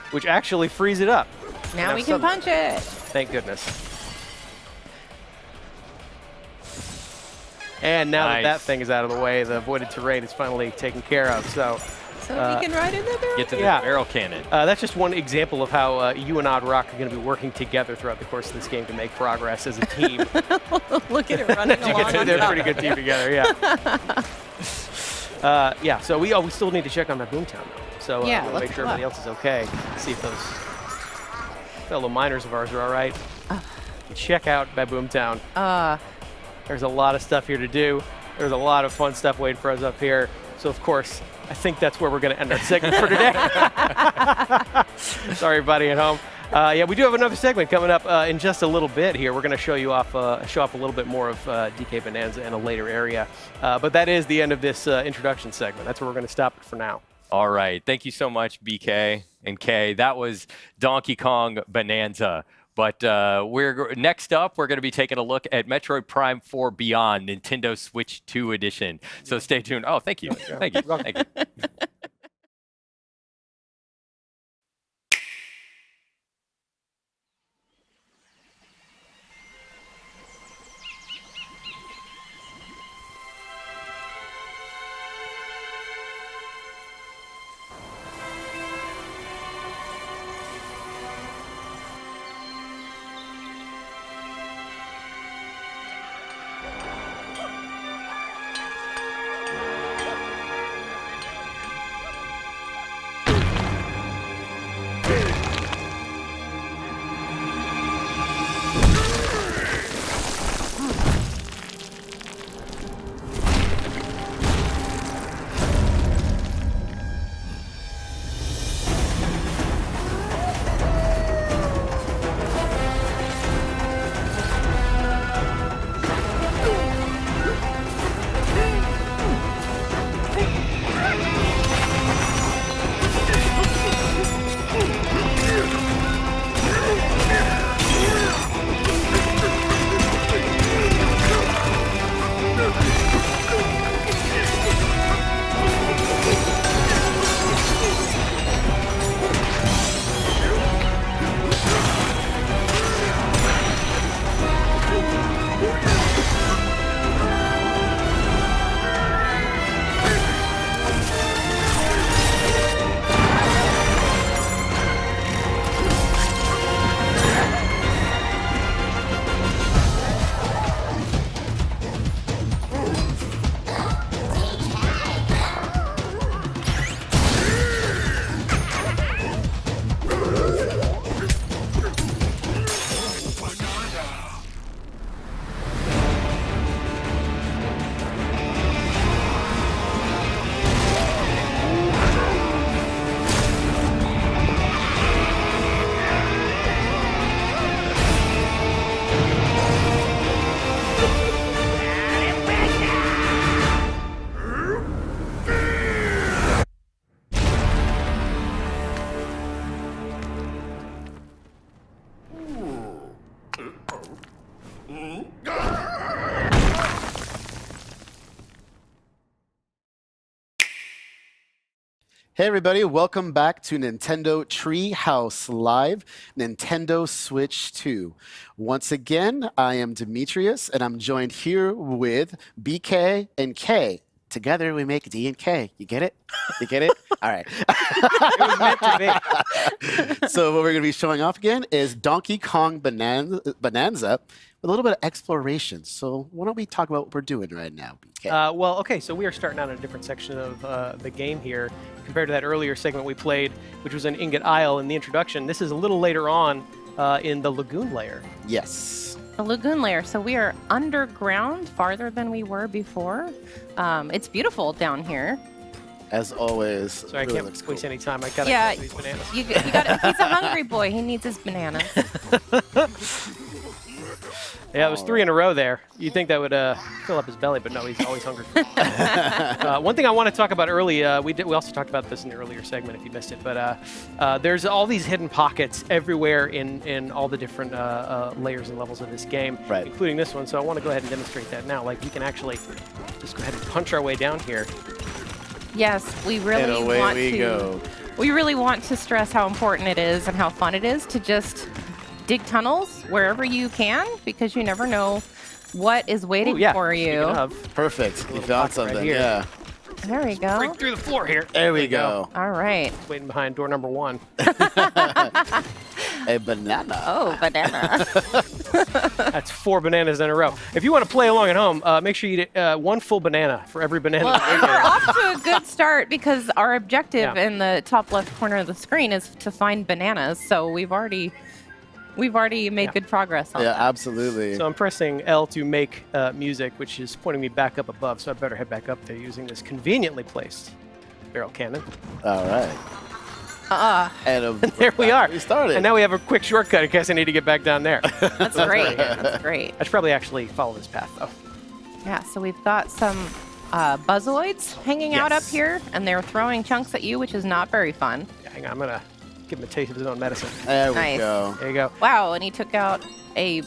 E: which actually frees it up.
F: Now we can punch it.
E: Thank goodness. And now that
D: Nice.
E: thing is out of the way, the avoided terrain is finally taken care of. So
F: So we can ride in the barrel.
D: Get to the
E: Yeah.
D: barrel cannon.
E: that's just one example of how you and Odd Rock are going to be working together throughout the course of this game to make progress as a team.
F: Look at it running
E: You
F: along
E: can see
F: on
E: they're a
F: top.
E: pretty good team together, yeah. Yeah, so we still need to check on that Boomtown, though. So
F: Yeah,
E: we'll
F: let's
E: make sure
F: look.
E: everybody else is okay. See if those fellow miners of ours are all right. Check out Boomtown. There's a lot of stuff here to do. There's a lot of fun stuff waiting for us up here. So, of course, I think that's where we're going to end our segment for today. Sorry, everybody at home. Yeah, we do have another segment coming up in just a little bit here. We're going to show off a little bit more of DK Bananza in a later area. But that is the end of this introduction segment. That's where we're going to stop it for now.
D: All right. Thank you so much, BK and Kay. That was Donkey Kong Bananza. But next up, we're going to be taking a look at Metroid Prime 4 Beyond, Nintendo Switch 2 Edition. So stay tuned. Oh, thank you. Thank you. Thank you.
G: Hey everybody, welcome back to Nintendo Treehouse Live, Nintendo Switch 2. Once again, I am Demetrius, and I'm joined here with BK and K. Together we make D and K. You get it? You get it? All right.
E: It was meant to be.
G: So what we're going to be showing off again is Donkey Kong Bananza with a little bit of exploration. So why don't we talk about what we're doing right now, BK?
E: Well, okay, so we are starting out in a different section of the game here compared to that earlier segment we played, which was an Ingot Isle in the introduction. This is a little later on in the Lagoon layer.
G: Yes.
F: The lagoon layer. So we are underground, farther than we were before. It's beautiful down here.
G: As always.
E: So I
G: really
E: can't
G: looks
E: waste
G: cool.
E: any time. I gotta
F: Yeah,
E: get these bananas.
F: you got. He's a hungry boy. He needs his bananas.
E: Yeah, it was 3 in a row there. You'd think that would fill up his belly, but no, he's always hungry. One thing I want to talk about early, we also talked about this in the earlier segment if you missed it, but there's all these hidden pockets everywhere in all the different layers and levels of this game,
G: Right.
E: including this one. So I want to go ahead and demonstrate that now. Like, we can actually just go ahead and punch our way down here.
F: Yes, we really
G: And away
F: want
G: we
F: to.
G: go.
F: We really want to stress how important it is and how fun it is to just dig tunnels wherever you can, because you never know what is waiting
E: Ooh, yeah,
F: for
E: speaking
F: you.
E: of,
G: Perfect. You
E: pocket
G: found
E: right
G: something.
E: here.
G: Yeah.
F: There we go.
E: break through the floor here.
G: There we go.
F: All right.
E: Waiting behind door number 1.
G: A banana.
F: Oh, banana.
E: That's 4 bananas in a row. If you want to play along at home, make sure you eat 1 full banana for every banana.
F: Well,
E: that
F: we're
E: you
F: off to a good start because our objective
E: Yeah.
F: in the top left corner of the screen is to find bananas. So we've already made good progress on
G: Yeah,
F: that.
G: absolutely.
E: So I'm pressing L to make music, which is pointing me back up above, so I better head back up there using this conveniently placed barrel cannon.
G: All right. And
E: There we are.
G: We started.
E: And now we have a quick shortcut in case I need to get back down there.
F: That's great. That's great.
E: I should probably actually follow this path, though.
F: Yeah, so we've got some buzzoids hanging out up
E: Yes.
F: here, and they're throwing chunks at you, which is not very fun.
E: Yeah, hang on, I'm going to give him a taste of his own medicine.
G: There we
F: Nice.
G: go.
E: There you go.
F: Wow, and he took out a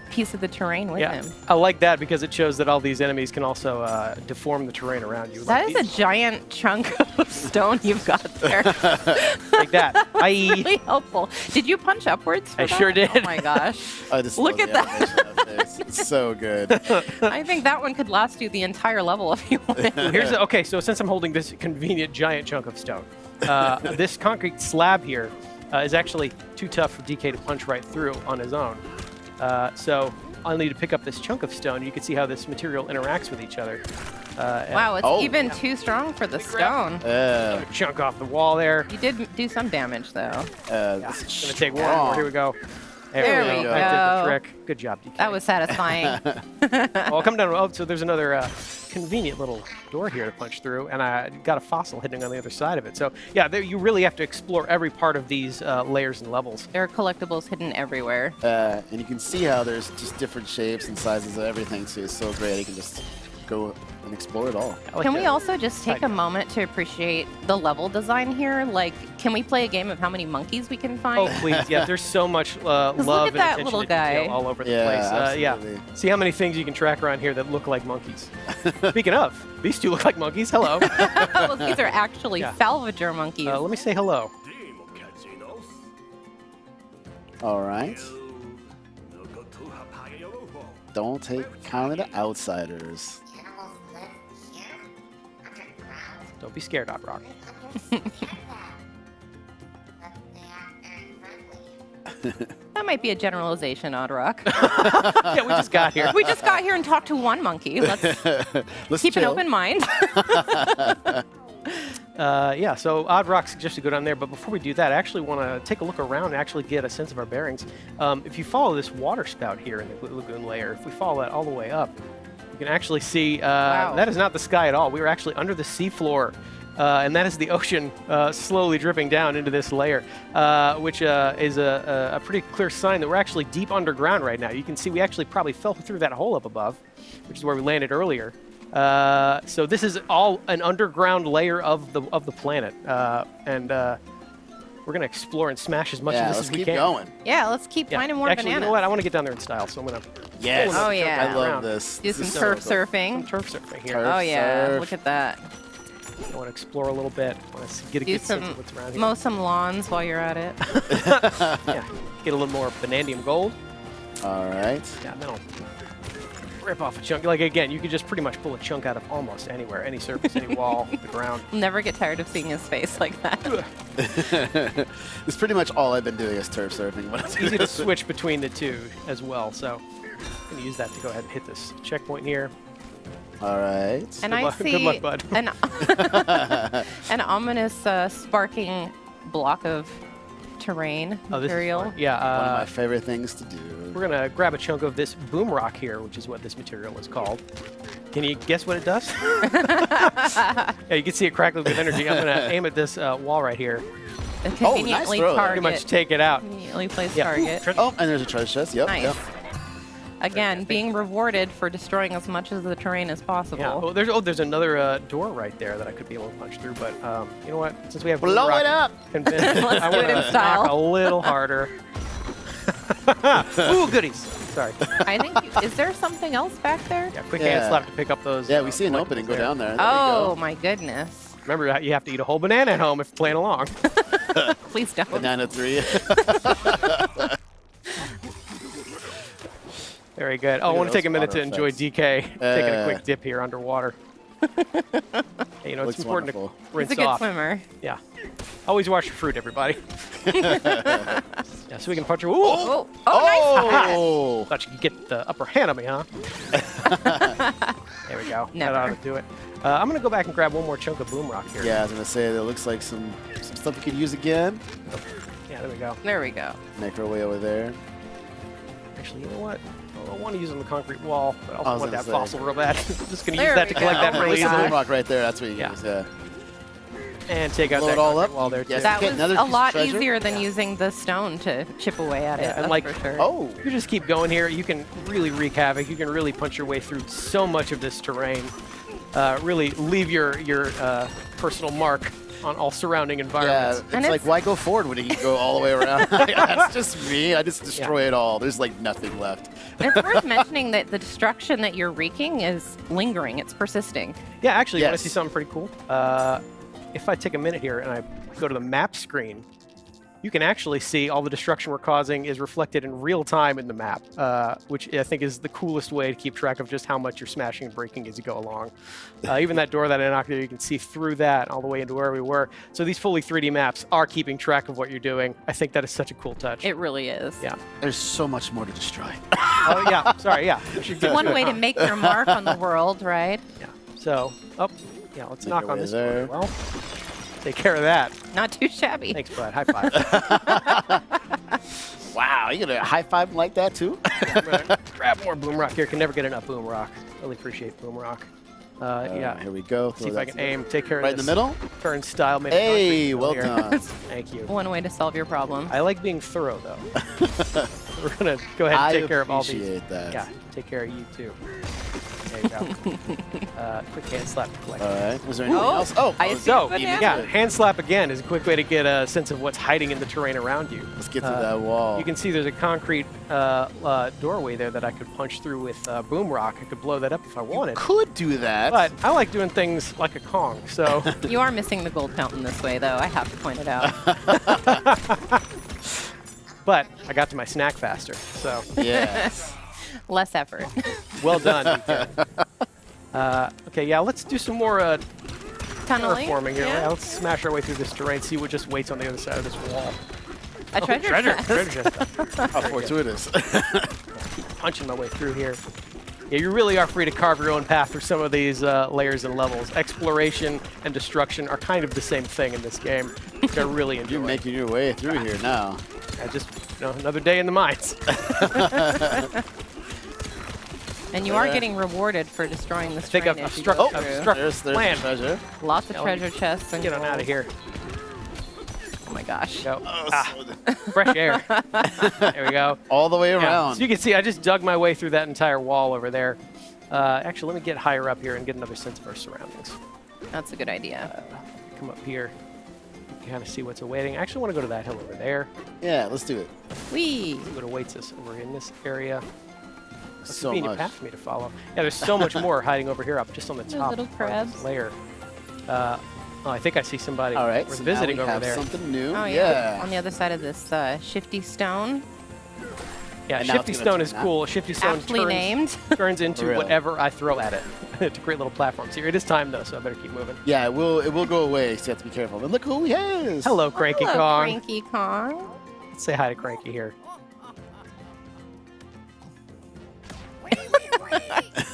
F: piece of the terrain with
E: Yeah,
F: him.
E: I like that because it shows that all these enemies can also deform the terrain around you.
F: That
E: like
F: is a
E: these.
F: giant chunk of stone you've got there.
E: Like that.
F: Really helpful. Did you punch upwards for
E: I
F: that?
E: sure did.
F: Oh my gosh.
G: I just
F: Look
G: love
F: at
G: the
F: that.
G: animation of this. It's so good.
F: I think that one could last you the entire level if you wanted.
E: Here's okay, so since I'm holding this convenient giant chunk of stone, this concrete slab here is actually too tough for DK to punch right through on his own. So I'll need to pick up this chunk of stone. You can see how this material interacts with each other.
F: Wow, it's
G: Oh.
F: even too strong for the stone.
G: Yeah.
E: Chunk off the wall there.
F: You did do some damage, though.
G: This is
E: Gonna take one more. Here we go.
F: There we
G: go.
E: That did the trick. Good job, DK.
F: That was satisfying.
E: Well, I'll come down. Oh, so there's another convenient little door here to punch through, and I got a fossil hidden on the other side of it. So yeah, you really have to explore every part of these layers and levels.
F: There are collectibles hidden everywhere.
G: and you can see how there's just different shapes and sizes of everything too. It's so great. You can just go and explore it all.
E: I like
F: Can we
E: that.
F: also just take a moment to appreciate the level design here? Like, can we play a game of how many monkeys we can find?
E: Oh, please. Yeah, there's so much love
F: look at
E: and
F: that
E: attention
F: little
E: to detail
F: guy.
E: all over the
G: Yeah,
E: place. Yeah.
G: absolutely.
E: See how many things you can track around here that look like monkeys. Speaking of, these two look like monkeys. Hello.
F: Well, these are actually
E: Yeah.
F: salvager monkeys.
E: Let me say hello.
G: All right. Don't take kindly to outsiders.
E: Don't be scared, Hot Rock.
F: That might be a generalization, Odd Rock.
E: Yeah, we just got here.
F: We just got here and talked to one monkey. Let's
G: Let's
F: keep an
G: chill.
F: open mind.
E: Yeah, so Odd Rock suggests to go down there, but before we do that, I actually want to take a look around and actually get a sense of our bearings. If you follow this water spout here in the lagoon layer, if we follow that all the way up, you can actually see that is not the sky at all. We are actually under the seafloor, and that is the ocean slowly dripping down into this layer, which is a pretty clear sign that we're actually deep underground right now. You can see we actually probably fell through that hole up above, which is where we landed earlier. So this is all an underground layer of the planet, and we're gonna explore and smash as much
G: Yeah,
E: of this
G: let's
E: as we
G: keep
E: can.
G: going.
F: Yeah, let's keep finding more
E: Actually,
F: bananas.
E: you know what? I want to get down there in style, so I'm gonna.
G: Yes.
F: Oh, yeah.
G: I love
E: Around.
G: this.
F: Do
G: This
F: some
G: is so
F: turf
G: cool.
F: surfing.
E: Some turf surfing here.
G: Turf.
F: Oh yeah,
G: surf.
F: look at that.
E: I want to explore a little bit. I want to get a
F: Do
E: good sense
F: some
E: of what's around here.
F: mow some lawns while you're at it.
E: Yeah, get a little more vanadium gold.
G: All right.
E: Yeah, and then I'll rip off a chunk. Like, again, you could just pretty much pull a chunk out of almost anywhere, any surface, any wall, the ground.
F: Never get tired of seeing his face like that.
G: It's pretty much all I've been doing is turf surfing.
E: It's easy to switch between the two as well, so I'm going to use that to go ahead and hit this checkpoint here.
G: All right.
F: And
E: Good
F: I
E: luck-
F: see
E: good luck, bud.
F: an ominous sparking block of terrain
E: Oh, this is
F: material.
E: fun. Yeah,
G: One of my favorite things to do.
E: we're going to grab a chunk of this boom rock here, which is what this material is called. Can you guess what it does? Yeah, you can see it crackling with energy. I'm going to aim at this wall right here.
F: A
G: nice
F: conveniently
G: throw there.
F: target.
E: Pretty much take it out.
F: Conveniently placed
E: Yeah.
F: target.
G: Oh, and there's a treasure chest. Yep.
F: Nice.
G: Yep.
F: Again, being rewarded for destroying as much of the terrain as possible.
E: Yeah. There's another door right there that I could be able to punch through, but you know what? Since we have
G: Blow
E: boom rock
G: it up.
E: convinced, I
F: do it
E: want
F: in
E: to
F: style.
E: knock a little harder. Ooh, goodies. Sorry.
F: I think. Is there something else back there?
E: Yeah, quick hand
G: Yeah.
E: slap to pick up those.
G: Yeah, we see an opening.
E: collectibles
G: Go
E: there.
G: down there. There
F: Oh
G: we
F: my goodness!
E: Remember, you have to eat a whole banana at home if you're playing along.
F: Please don't.
G: go. Banana 3.
E: Very good. Oh, I
G: at
E: want to take a
G: those
E: minute to
G: water
E: enjoy
G: effects.
E: DK taking a quick dip here underwater. Hey, you know, it's
G: Looks
E: important
G: wonderful.
E: to rinse
F: He's a good
E: off.
F: swimmer.
E: Yeah. Always wash your fruit, everybody. Yeah, so we can punch her. Ooh!
F: Oh, nice!
G: Oh.
E: Thought you could get the upper hand on me, huh? There we go.
F: Never.
E: That ought to do it. I'm going to go back and grab one more chunk of boom rock here.
G: Yeah, I was gonna say that looks like some stuff we could use again.
E: Yeah, there we go.
F: There we go.
G: Make our way over there.
E: Actually, you know what? I want to use it on the concrete wall, but I
G: I
E: also
G: was
E: want
G: gonna
E: that
G: say.
E: fossil real bad. Just going to
F: There
E: use that
F: we
E: to collect
F: go.
E: that
F: Oh my
E: release
G: There's a
F: God.
G: boom rock right there. That's what you
E: Yeah.
G: use. Yeah.
E: and take out
G: Blow
E: that
G: it all
E: concrete
G: up.
E: wall there, too.
G: Yes.
F: That
G: Okay,
F: was
G: another
F: a
G: piece of
F: lot
G: treasure?
F: easier than using the stone to chip away at it.
E: Yeah, and
F: That's
E: like-
F: for sure.
G: Oh.
E: You just keep going here. You can really wreak havoc. You can really punch your way through so much of this terrain. Really leave your personal mark on all surrounding
G: Yeah,
E: environments.
G: it's
F: And
G: like,
F: it's-
G: why go forward when you can go all the way around? That's just me. I just destroy it all. There's like nothing left.
F: And it's worth mentioning that the destruction that you're wreaking is lingering. It's persisting.
E: Yeah, actually, you want
G: Yes.
E: to see something pretty cool? If I take a minute here and I go to the map screen, you can actually see all the destruction we're causing is reflected in real time in the map, which I think is the coolest way to keep track of just how much you're smashing and breaking as you go along. Even that door that I knocked there, you can see through that all the way into where we were. So these fully 3D maps are keeping track of what you're doing. I think that is such a cool touch.
F: It really is.
E: Yeah.
G: There's so much more to destroy.
E: Oh, yeah. Sorry, yeah. I should get
F: One
E: to it.
F: way to make your mark on the world, right?
E: Yeah. So, yeah, let's
G: Make
E: knock
G: our
E: on
G: way
E: this
G: there.
E: door. Well, take care of that.
F: Not too shabby.
E: Thanks, bud. High five.
G: Wow, you gonna high five like that too?
E: I'm gonna grab more boom rock here. Can never get enough boom rock. Really appreciate boom rock. Yeah.
G: Here we go.
E: See
G: Throw
E: if I
G: that
E: can aim. Take care
G: right
E: of
G: in
E: this.
G: the middle.
E: Turnstile. Made
G: Hey,
E: concrete
G: well
E: here.
G: done.
E: Thank you.
F: One way to solve your problem.
E: I like being thorough, though. We're gonna go ahead and
G: I
E: take care of all these.
G: appreciate that.
E: Yeah. Take care of you too. There you go. Quick hand slap to collect.
G: All right. Was there anything
F: Oh,
G: else? Oh,
F: I
G: oh,
F: see
E: So,
F: what
G: even
E: yeah,
F: happened.
E: hand slap again is a quick way to get a sense of what's hiding in the terrain around you.
G: let's get through that wall.
E: You can see there's a concrete doorway there that I could punch through with boom rock. I could blow that up if I wanted.
G: could do that.
E: But I like doing things like a Kong, so
F: You are missing the gold fountain this way, though. I have to point it out.
E: but I got to my snack faster. So
G: yes.
F: Less effort.
E: well done. DK. Okay, yeah, let's do some more
F: Tunneling.
E: terraforming here.
F: Yeah.
E: Yeah, let's smash our way through this terrain, see what just waits on the other side of this wall.
F: A treasure chest.
E: Treasure chest.
G: How fortuitous.
E: Punching my way through here. Yeah, you really are free to carve your own path through some of these layers and levels. Exploration and destruction are kind of the same thing in this game, which I really enjoy.
G: You're making your way through here now.
E: Just another day in the mines.
F: And you are getting rewarded for destroying this
E: Think
F: terrain
E: I've
F: as you
E: struck-
F: go
E: I've
F: through.
E: struck-
G: There's
E: Land.
G: the treasure.
F: Lots of
E: Yeah,
F: treasure chests and
E: Get on out of here.
F: Oh my gosh.
E: Go.
G: Oh,
E: Fresh air. There we go.
G: all the way
E: Yeah,
G: around.
E: so you can see I just dug my way through that entire wall over there. Actually, let me get higher up here and get another sense of our surroundings.
F: That's a good idea.
E: Come up here. You can kind of see what's awaiting. I actually want to go to that hill over there.
G: Yeah, let's do it.
F: Whee!
E: See what awaits us over in this area. That's a
G: So
E: convenient
G: much.
E: path for me to follow. Yeah, there's so much more hiding over here up just on the top
F: little
E: part of
F: crabs.
E: this layer. Oh, I think I see somebody.
G: All right,
E: We're
G: so
E: visiting
G: now we
E: over
G: have
E: there.
G: something new.
F: Oh, yeah. On the other side of this shifty stone.
E: Yeah,
G: And now it's
E: Shifty
G: gonna
E: Stone
G: turn
E: is
G: that.
E: cool. Shifty Stone
F: Aptly named.
E: turns into
G: For real.
E: whatever I throw at it to create little platforms here. It is time, though, so I better keep moving.
G: Yeah, it will go away, so you have to be careful. But look who he is.
E: Hello, Cranky
F: Hello,
E: Kong.
F: Cranky Kong.
E: Let's say hi to Cranky here.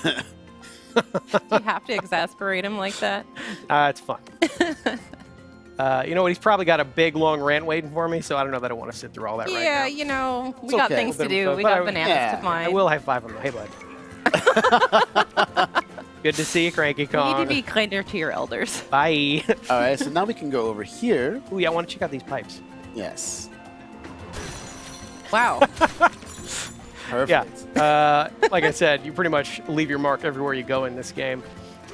F: Do you have to exasperate him like that?
E: It's fun. You know what? He's probably got a big, long rant waiting for me, so I don't know that I want to sit through all that right now.
F: Yeah, you know, we
G: It's
F: got
G: okay.
F: things to
E: But-
F: do.
E: but
F: We
E: I-
F: got bananas
G: yeah,
F: to find.
E: I will high five him. Hey, bud. Good to see you, Cranky
F: You
E: Kong.
F: need to be kinder to your elders.
E: Bye.
G: All right, so now we can go over here.
E: Ooh, yeah, I want to check out these pipes.
G: Yes.
F: Wow.
G: Perfect.
E: Yeah. Like I said, you pretty much leave your mark everywhere you go in this game.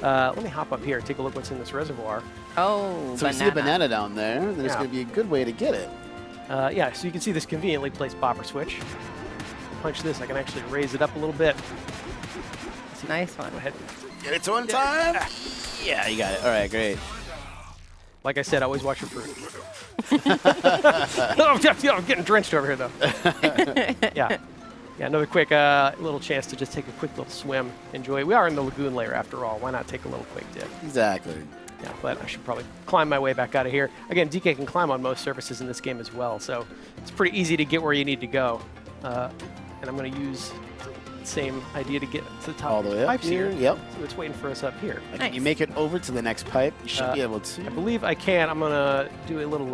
E: Let me hop up here, take a look what's in this reservoir.
F: Oh,
G: So we see a banana down there. Then it's
E: Yeah.
G: going to be a good way to get it.
E: Yeah, so you can see this conveniently placed popper switch. Punch this, I can actually raise it up a little bit.
F: Nice one.
E: Go ahead.
G: Get it to one time. Yeah, you got it. All right, great.
E: Like I said, always watch your fruit. Oh, yeah, I'm getting drenched over here, though. Yeah. Yeah, another quick little chance to just take a quick little swim. Enjoy it. We are in the lagoon layer, after all. Why not take a little quick dip?
G: Exactly.
E: Yeah, but I should probably climb my way back out of here. Again, DK can climb on most surfaces in this game as well, so it's pretty easy to get where you need to go. And I'm going to use the same idea to get to the top
G: All
E: of
G: the
E: the
G: way up
E: pipes here.
G: here. Yep.
E: So it's waiting for us up here.
G: Like,
F: Nice.
G: you make it over to the next pipe, you should be able to.
E: I believe I can. I'm going to do a little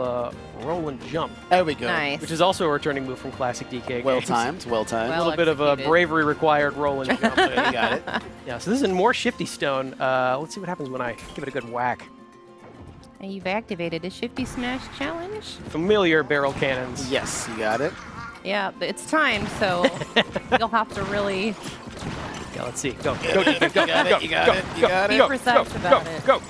E: roll and jump,
G: There we go.
F: Nice.
E: which is also a returning move from classic DK
G: Well
E: games.
G: timed. Well timed.
E: A
F: Well
E: little bit of a
F: executed.
E: bravery required roll and jump.
G: You got it.
E: Yeah, so this is more Shifty Stone. Let's see what happens when I give it a good whack.
F: And you've activated a Shifty Smash challenge.
E: Familiar barrel cannons.
G: Yes, you got it.
F: Yeah, but it's timed, so you'll have to really
E: Yeah, let's see. Go, go, DK, go,
G: got it,
E: go,
G: you got
E: go,
G: it, you
E: go,
G: got it.
E: go,
F: Be precise
E: go,
F: about
E: go,
F: it.
E: Go.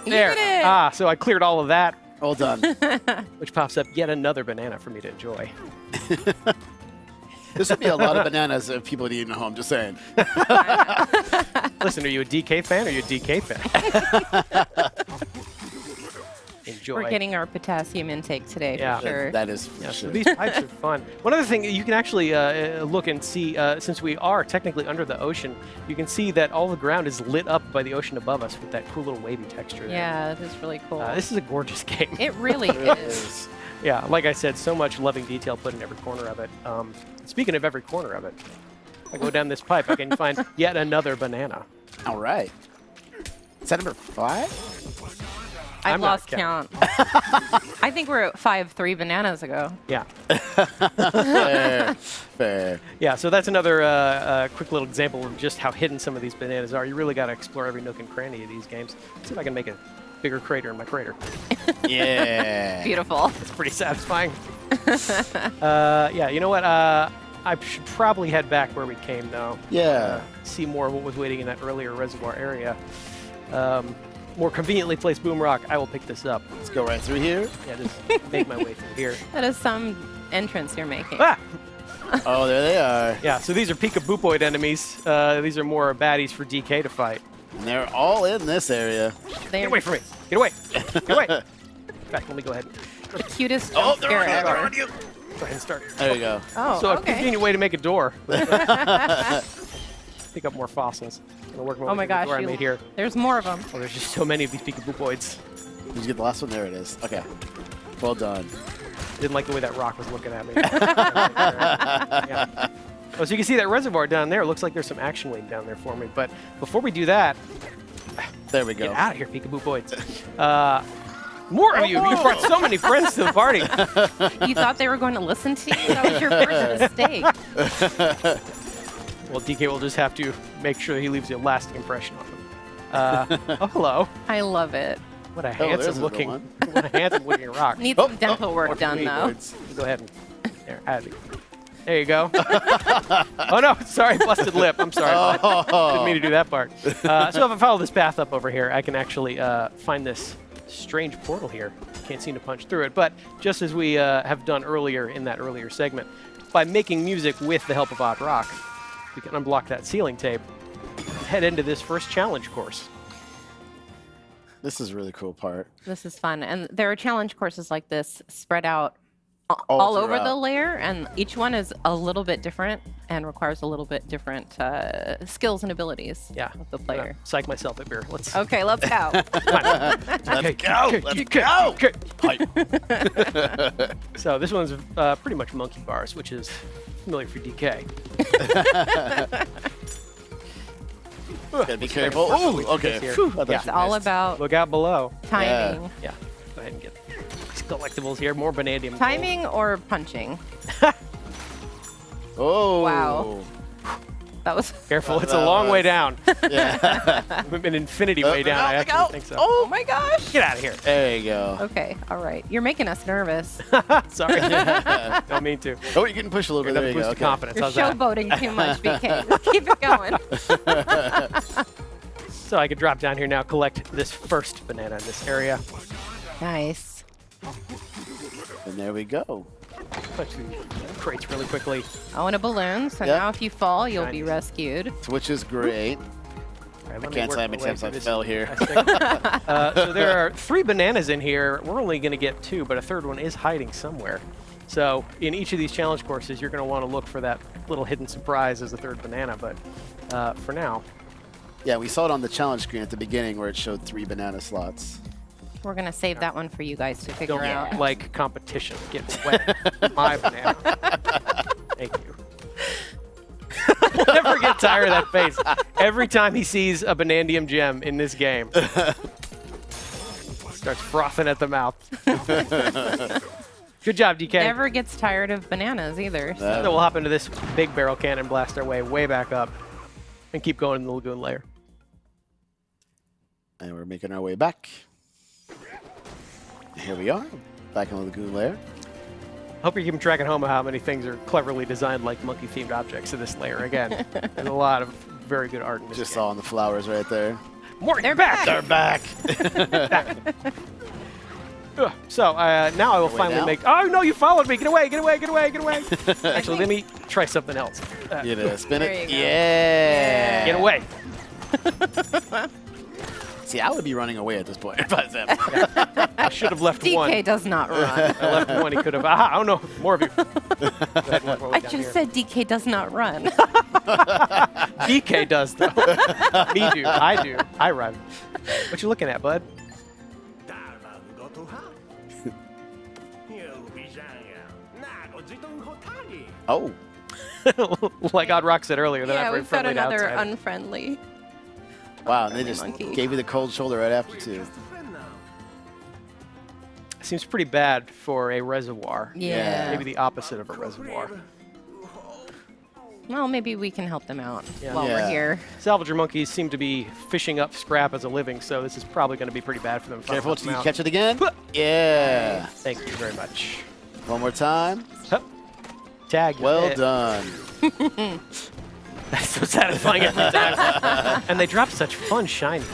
E: There.
F: Eat it.
E: Ah, so I cleared all of that,
G: Well done.
E: which pops up yet another banana for me to enjoy.
G: This would be a lot of bananas if people didn't know. I'm just saying.
E: Listen, are you a DK fan or are you a DK fan? Enjoy.
F: We're getting our potassium intake today
E: Yeah.
F: for sure.
G: That is for
E: Yeah, so
G: sure.
E: these pipes are fun. One other thing, you can actually look and see, since we are technically under the ocean, you can see that all the ground is lit up by the ocean above us with that cool little wavy texture there.
F: Yeah, that is really cool.
E: This is a gorgeous game.
F: It really
G: It really
F: is.
G: is.
E: Yeah, like I said, so much loving detail put in every corner of it. Speaking of every corner of it, if I go down this pipe, I can find yet another banana.
G: All right. Is that number 5?
F: I've
E: I'm not
F: lost count. I think we're at 5-3 bananas ago.
E: Yeah.
G: Fair. Fair.
E: Yeah, so that's another quick little example of just how hidden some of these bananas are. You really got to explore every nook and cranny of these games. Let's see if I can make a bigger crater in my crater.
G: Yeah.
F: Beautiful.
E: It's pretty satisfying. Yeah, you know what? I should probably head back where we came, though.
G: Yeah.
E: See more of what was waiting in that earlier reservoir area. More conveniently placed boom rock. I will pick this up.
G: Let's go right through here.
E: Yeah, just make my way through here.
F: That is some entrance you're making.
E: Ah!
G: Oh, there they are.
E: Yeah, so these are Pika-Boopoid enemies. These are more baddies for DK to fight.
G: And they're all in this area.
F: They're
E: Get away from me! Get away! Get away! In fact, let me go ahead.
F: the cutest
G: Oh,
F: jump
G: they're
F: scare
G: on you. They're
F: ever.
G: on you.
E: Go ahead and start.
G: There you go.
F: Oh,
E: So a
F: okay.
E: convenient way to make a door. Pick up more fossils. I'm gonna work my way
F: Oh my
E: through the
F: gosh,
E: door I made here.
F: there's more of them.
E: Oh, there's just so many of these Pika-Boopoids.
G: Did you get the last one? There it is. Okay. Well done.
E: Didn't like the way that rock was looking at me. Yeah. Oh, so you can see that reservoir down there. It looks like there's some action waiting down there for me. But before we do that,
G: There we
E: get
G: go.
E: out of here, Pika-Boopoids. More of you. You brought so many friends to the party.
F: You thought they were going to listen to you? That was your first mistake.
E: Well, DK will just have to make sure he leaves a lasting impression on them. Oh, hello.
F: I love it.
E: What a
G: there's
E: handsome
G: another
E: looking,
G: one.
E: what a handsome looking rock.
F: Needs some dental work done, though.
E: Go ahead and there you go. Oh no, sorry, busted lip. I'm sorry. Didn't mean to do that part. So if I follow this path up over here, I can actually find this strange portal here. Can't seem to punch through it, but just as we have done earlier in that earlier segment, by making music with the help of Odd Rock, we can unblock that ceiling tape, head into this first challenge course.
G: This is a really cool part.
F: This is fun. And there are challenge courses like this spread out
G: All
F: all over the
G: throughout.
F: layer, and each one is a little bit different and requires a little bit different skills and abilities
E: Yeah.
F: of the player.
E: Psych myself up here. Let's.
F: Okay, let's go.
G: Let's go. Let's go.
E: So this one's pretty much monkey bars, which is familiar for DK.
G: Gotta be careful. Oh, okay.
E: Here.
G: Phew, I thought
E: Yeah.
G: you
F: It's all
G: missed.
F: about
E: Look out below.
F: timing.
E: Yeah. Go ahead and get these collectibles here. More Bananza gold.
F: Timing or punching?
G: Oh.
F: Wow. That was.
E: Careful, it's
G: That
E: a long way
G: was-
E: down.
G: Yeah.
E: An infinity way down, I
G: look
E: actually
G: out.
E: think so.
F: Oh my gosh.
E: Get out of here.
G: There you go.
F: Okay, all right. You're making us nervous.
E: Sorry. Don't mean to.
G: Oh, you're getting pushed a little bit.
E: Another
G: There you
E: boost
G: go.
E: of
G: Okay.
E: confidence.
F: You're
E: How's that?
F: showboating too much, BK. Keep it going.
E: So I could drop down here now, collect this first banana in this area.
F: Nice.
G: And there we go.
E: Punch through crates really quickly.
F: Oh, and a balloon. So
G: Yep.
F: now if you fall, you'll be
E: Nice.
F: rescued.
G: Which is great.
E: All right,
G: I
E: let me
G: can't
E: work
G: tell how many
E: my way
G: times
E: through
G: I
E: this.
G: fell here.
E: So there are 3 bananas in here. We're only going to get 2, but a third one is hiding somewhere. So in each of these challenge courses, you're going to want to look for that little hidden surprise as the third banana. But for now,
G: Yeah, we saw it on the challenge screen at the beginning where it showed 3 banana slots.
F: We're going to save that one for you guys to figure
E: don't
F: out.
E: like competition. Get wet. My banana. Thank you. We'll never get tired of that face. Every time he sees a Banandium gem in this game, starts frothing at the mouth. Good job, DK.
F: Never gets tired of bananas either. So.
E: So we'll hop into this big barrel cannon, blast our way back up, and keep going in the lagoon layer.
G: And we're making our way back. Here we are, back in the lagoon layer.
E: Hope you're keeping track at home of how many things are cleverly designed like monkey-themed objects in this layer. Again, there's a lot of very good art in this
G: Just
E: game.
G: saw on the flowers right there.
E: Morty,
F: They're
E: back!
G: They're back.
E: So now I will
G: Way
E: finally
G: down?
E: make. Oh no! You followed me! Get away! Get away! Get away! Get away! Actually, let me try something else.
G: You know, spin
F: There
G: it.
F: you go.
G: Yeah.
E: Get away!
G: See, I would be running away at this point if I was him.
E: I should have left
F: DK
E: one.
F: does not run.
E: I left one. He could have. I don't know. More of you. Go ahead and work my way
F: I
E: down
F: just
E: here.
F: said DK does not run.
E: DK does though. Me do. I do. I run. What you looking at, bud?
G: Oh.
E: Like Odd Rock said earlier, they're
F: Yeah,
E: not very
F: we've got
E: friendly to
F: another
E: outsiders.
F: unfriendly.
G: Wow, and they just
F: Monkey.
G: gave you the cold shoulder right after, too.
E: Seems pretty bad for a reservoir.
F: Yeah.
E: Maybe the opposite of a reservoir.
F: Well, maybe we can help them out
E: Yeah.
F: while
G: Yeah.
F: we're here.
E: Salvager monkeys seem to be fishing up scrap as a living, so this is probably going to be pretty bad for them. if I
G: Careful,
E: help
G: till
E: them
G: you
E: out.
G: catch it again. Yeah.
E: Thank you very much.
G: One more time.
E: Hup. Tag.
G: Well
E: it.
G: done.
E: That's so satisfying every time. And they drop such fun shinies.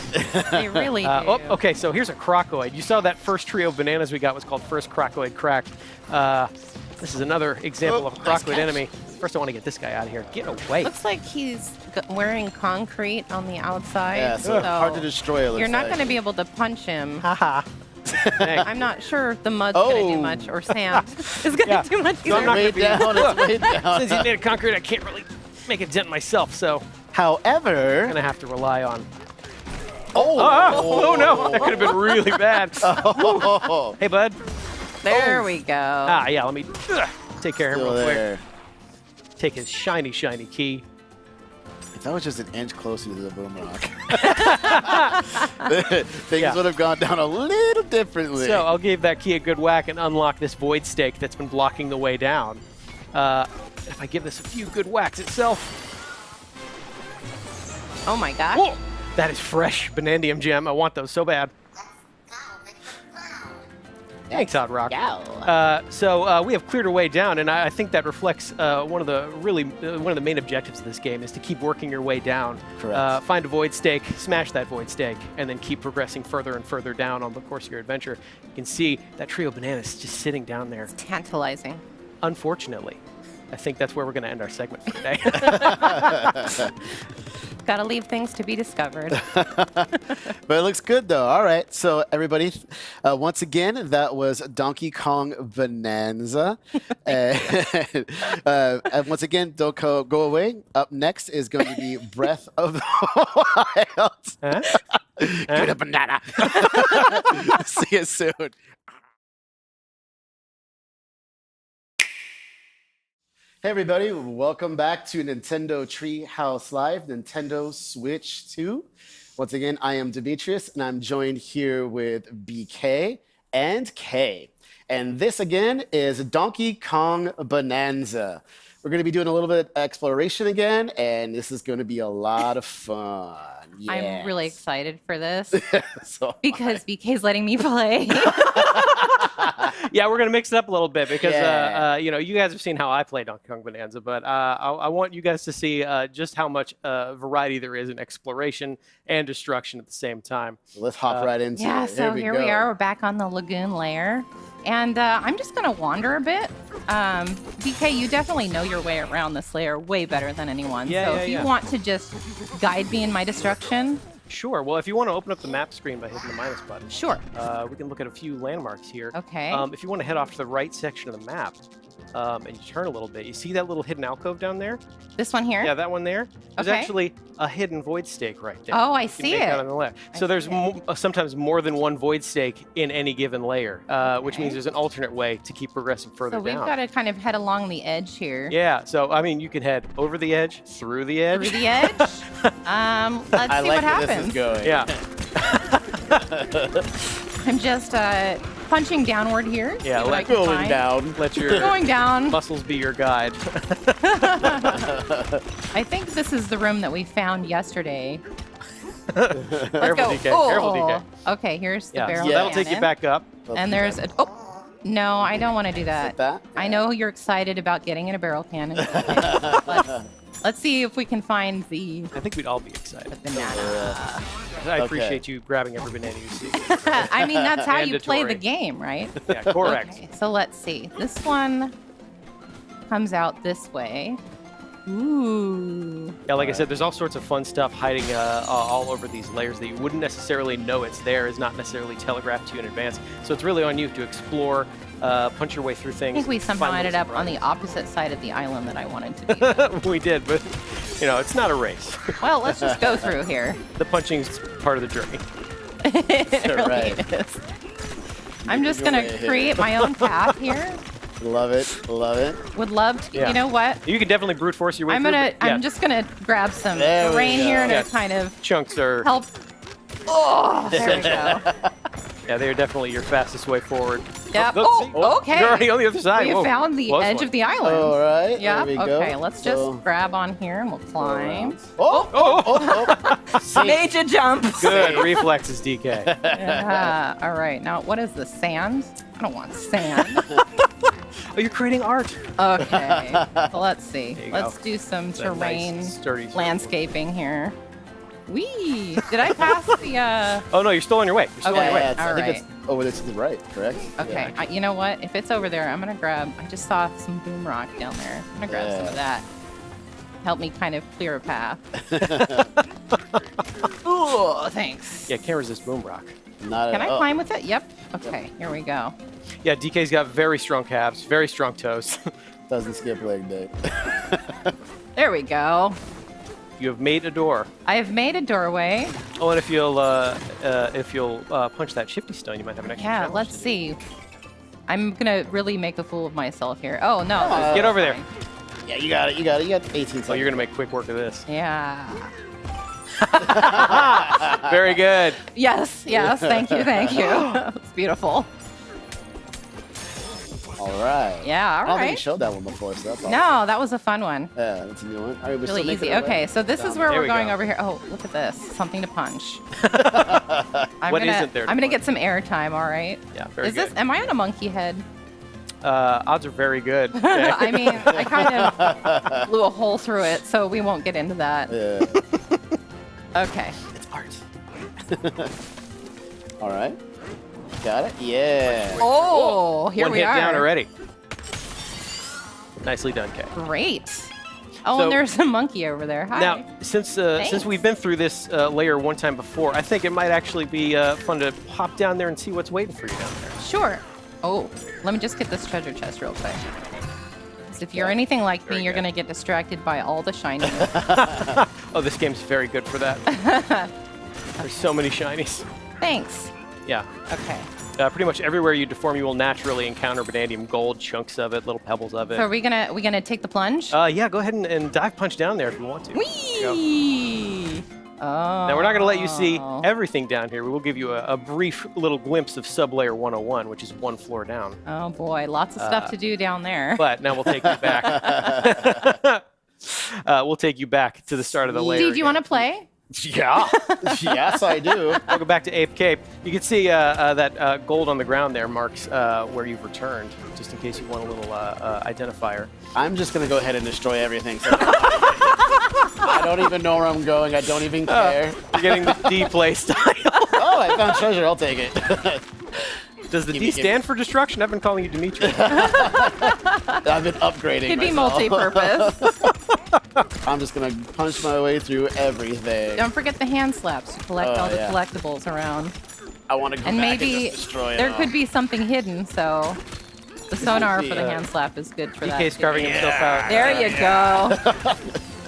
F: They really do.
E: Okay, so here's a crocoid. You saw that first trio of bananas we got was called First Crocoid Cracked. This is another example of a
G: nice
E: crocoid
G: catch.
E: enemy. First, I want to get this guy out of here. Get away.
F: Looks like he's wearing concrete on the outside.
G: Yeah, so hard to destroy, it looks
F: You're not
G: like.
F: going to be able to punch him.
E: Haha. Thanks.
F: I'm not sure the mud's going to do
G: Oh.
F: much, or sand is going to
E: Yeah.
F: do much
E: So I'm
F: either.
E: not
G: Way
E: gonna be-
G: down, it's way down.
E: Since he's made of concrete, I can't really make a dent myself, so I'm
G: However,
E: going to have to rely on...
G: oh,
E: Oh, no, that could have been really bad.
G: oh,
E: Hey, bud.
F: There we go.
E: Yeah, let me take care of him
G: still
E: real quick.
G: there.
E: Take his shiny, shiny key.
G: If that was just an inch closer to the boom rock, things
E: Yeah.
G: would have gone down a little differently.
E: So I'll give that key a good whack and unlock this void stake that's been blocking the way down. If I give this a few good whacks itself...
F: Oh my gosh.
E: Whoa! That is fresh Banandium gem. I want those so bad. Thanks, Odd Rock. So we have cleared our way down, and I think that reflects one of the main objectives of this game is to keep working your way down.
G: Correct.
E: Find a void stake, smash that void stake, and then keep progressing further and further down on the course of your adventure. You can see that trio of bananas just sitting down there.
F: Tantalizing.
E: Unfortunately, I think that's where we're going to end our segment for today.
F: Gotta leave things to be discovered.
G: But it looks good though. All right, so everybody, once again, that was Donkey Kong Bonanza. And once again, don't go away. Up next is going to be Breath of the Wild. Get a banana. See you soon. Hey everybody, welcome back to Nintendo Treehouse Live, Nintendo Switch 2. Once again, I am Demetrius, and I'm joined here with BK and K. And this again is Donkey Kong Bonanza. We're going to be doing a little bit of exploration again, and this is going to be a lot of fun.
F: I'm really
G: Yes.
F: excited for this
G: So
F: because BK's letting me play.
E: Yeah, we're gonna mix it up a little bit because
G: Yeah.
E: you know, you guys have seen how I play Donkey Kong Bonanza, but I want you guys to see just how much variety there is in exploration and destruction at the same time.
G: let's hop right into
F: Yeah,
G: it.
F: so here we
G: go.
F: are. We're back on the lagoon layer. And I'm just going to wander a bit. BK, you definitely know your way around this layer way better than anyone.
E: Yeah,
F: so
E: yeah,
F: if you
E: yeah.
F: want to just guide me in my destruction,
E: Sure. Well, if you want to open up the map screen by hitting the minus button,
F: sure.
E: we can look at a few landmarks here.
F: Okay.
E: If you want to head off to the right section of the map and you turn a little bit, you see that little hidden alcove down there?
F: This one here?
E: Yeah, that one there. There's
F: Okay.
E: actually a hidden void stake right there.
F: Oh, I
E: You can
F: see
E: make
F: it.
E: out on the left.
F: I
E: So there's
F: see it.
E: sometimes more than one void stake in any given layer, which
F: Okay.
E: means there's an alternate way to keep progressing further
F: So we've
E: down.
F: got to kind of head along the edge here.
E: Yeah, so I mean, you can head over the edge, through the edge.
F: Through the edge. Let's
G: I
F: see
G: like
F: what
G: where this
F: happens.
G: is going.
E: Yeah,
F: I'm just punching downward here. see
E: Yeah,
F: what I
E: let
F: can
G: Going
F: find.
G: down.
E: let your
F: Going down.
E: muscles be your guide.
F: I think this is the room that we found yesterday.
E: Careful,
F: Go.
E: DK. Careful, DK.
F: Okay, here's the
E: Yeah,
F: barrel.
E: so that'll take you
F: cannon.
E: back up.
F: And there's a. Oh, no, I don't want to do that.
G: that?
F: I know you're excited about getting in a barrel cannon. Okay. let's see if we can find the
E: I think we'd all be excited.
F: banana.
E: I appreciate you grabbing every banana you see.
F: I mean, that's how you play the
E: Mandatory.
F: game, right?
E: Yeah, correct.
F: Okay, so let's see. This one comes out this way. Ooh.
E: Yeah, like I said, there's all sorts of fun stuff hiding all over these layers that you wouldn't necessarily know it's there, is not necessarily telegraphed to you in advance. So it's really on you to explore, punch your way through
F: I
E: things.
F: think we somehow
E: find
F: ended
E: little
F: up on the
E: surprises.
F: opposite side of the island that I wanted to be.
E: We did, but you know, it's not a race.
F: Well, let's just go through here.
E: The punching's part of the journey.
F: It really
G: Right.
F: is. I'm just
G: Your
F: gonna
G: way here.
F: create my own path here.
G: Love it. Love it.
F: Would love to.
E: Yeah.
F: You know what?
E: You can definitely brute force your way
F: I'm
E: through.
F: gonna.
E: but yeah,
F: I'm just gonna grab some
G: There we
F: terrain here
G: go.
F: to
E: Yeah.
F: kind of
E: chunks are.
F: help. Oh, there we go.
E: Yeah, they're definitely your fastest way forward.
F: Yeah.
E: Oh, see?
F: Oh, okay.
E: You're already on the other side.
F: We
E: Whoa.
F: found the
E: Close
F: edge
E: one.
F: of the island.
G: All right.
F: Yeah.
G: There we
F: Okay.
G: go.
F: Let's
G: So,
F: just grab on here and we'll climb.
G: Oh,
E: Oh,
G: oh. Safe.
F: Made you jump.
E: good reflexes, DK.
F: Yeah. All right. Now, what is the sand? I don't want sand.
E: Oh, you're creating art.
F: Okay. So let's see.
E: There you
F: Let's
E: go.
F: do some
E: It's a
F: terrain
E: nice, sturdy
F: landscaping here. Wee! Did I pass the?
E: Oh no, you're still on your way. You're still on your way.
G: Yeah, I think
F: All
G: it's over there to the right, correct?
F: Okay. You know what? If it's over there, I'm gonna grab. I just saw some boom rock down there. I'm gonna grab some of that. Help me kind of clear a path. Ooh, thanks.
E: Yeah, can't resist boom rock.
G: Not
F: Can
G: at
F: I
G: all.
F: climb with it? Yep. Okay. Here we go.
E: Yeah, DK's got very strong calves, very strong toes.
G: Doesn't skip leg day.
F: There we go.
E: You have made a door.
F: I have made a doorway.
E: Oh, and if you'll punch that shifty stone, you might have an extra
F: Yeah.
E: challenge
F: Let's
E: to do.
F: see. I'm gonna really make a fool of myself here. Oh no.
E: Get over there.
G: Yeah, you got it. You got it. You got 18 seconds.
E: Oh, you're gonna make quick work of this.
F: Yeah.
E: Very good.
F: Yes. Yes. Thank you. Thank you. It's beautiful.
G: All right.
F: Yeah.
G: I
F: All
G: don't think you
F: right.
G: showed that one before, so that's awesome.
F: No, that was a fun one.
G: Yeah, that's a new one. All right, we're still
F: Really
G: making
F: easy.
G: our way
F: Okay, so this is
G: down.
F: where
E: There
F: we're
E: we
F: going
E: go.
F: over here. Oh, look at this. Something to punch. I'm
E: What
F: gonna,
E: isn't there to
F: I'm gonna
E: punch?
F: get some air time, all right?
E: Yeah, very
F: Is
E: good.
F: this am I on a monkey head?
E: Odds are very good.
F: I mean, I kind of blew a hole through it, so we won't get into that.
G: Yeah.
F: Okay.
G: It's art. All right. Got it? Yeah.
F: Oh, here
E: One
F: we
E: hit
F: are.
E: down already. Nicely done, Kay.
F: Great. Oh,
E: So-
F: and there's a monkey over there. Hi.
E: Now, since we've been through this layer one time before, I think it might actually be fun to hop down there and see what's waiting for you down there.
F: Sure. Oh, let me just get this treasure chest real quick. 'Cause if you're anything like me, you're going to get distracted by all the shinies.
E: Oh, this game's very good for that. There's so many shinies.
F: Thanks.
E: Yeah.
F: Okay.
E: Pretty much everywhere you deform, you will naturally encounter vanadium gold, chunks of it, little pebbles of it.
F: So are we gonna take the plunge?
E: Yeah, go ahead and dive punch down there if you want to.
F: Whee! Oh.
E: Now, we're not going to let you see everything down here. We will give you a brief little glimpse of Sublayer 101, which is one floor down.
F: Oh boy, lots of stuff to do down there.
E: But now we'll take you back. We'll take you back to the start of the layer.
F: Do you want to play?
G: Yeah. Yes, I do.
E: We'll go back to Ape Cape. You can see that gold on the ground there marks where you've returned, just in case you want a little identifier.
G: I'm just going to go ahead and destroy everything. So I don't even know where I'm going. I don't even care.
E: You're getting the D play style.
G: Oh, I found treasure. I'll take it.
E: Does the
G: Give
E: D
G: me-
E: stand for destruction? I've been calling you Dimitri.
G: I've been upgrading
F: Could be
G: myself.
F: multi-purpose.
G: I'm just going to punch my way through everything.
F: Don't forget the hand slaps to collect
G: Oh,
F: all the
G: yeah.
F: collectibles around.
G: I want to go
F: And
G: back
F: maybe
G: and just destroy it
F: there
G: all.
F: could be something hidden, so the sonar for the
G: Yeah.
F: hand slap is good for that.
E: DK's
F: too.
E: carving himself out.
F: There you go.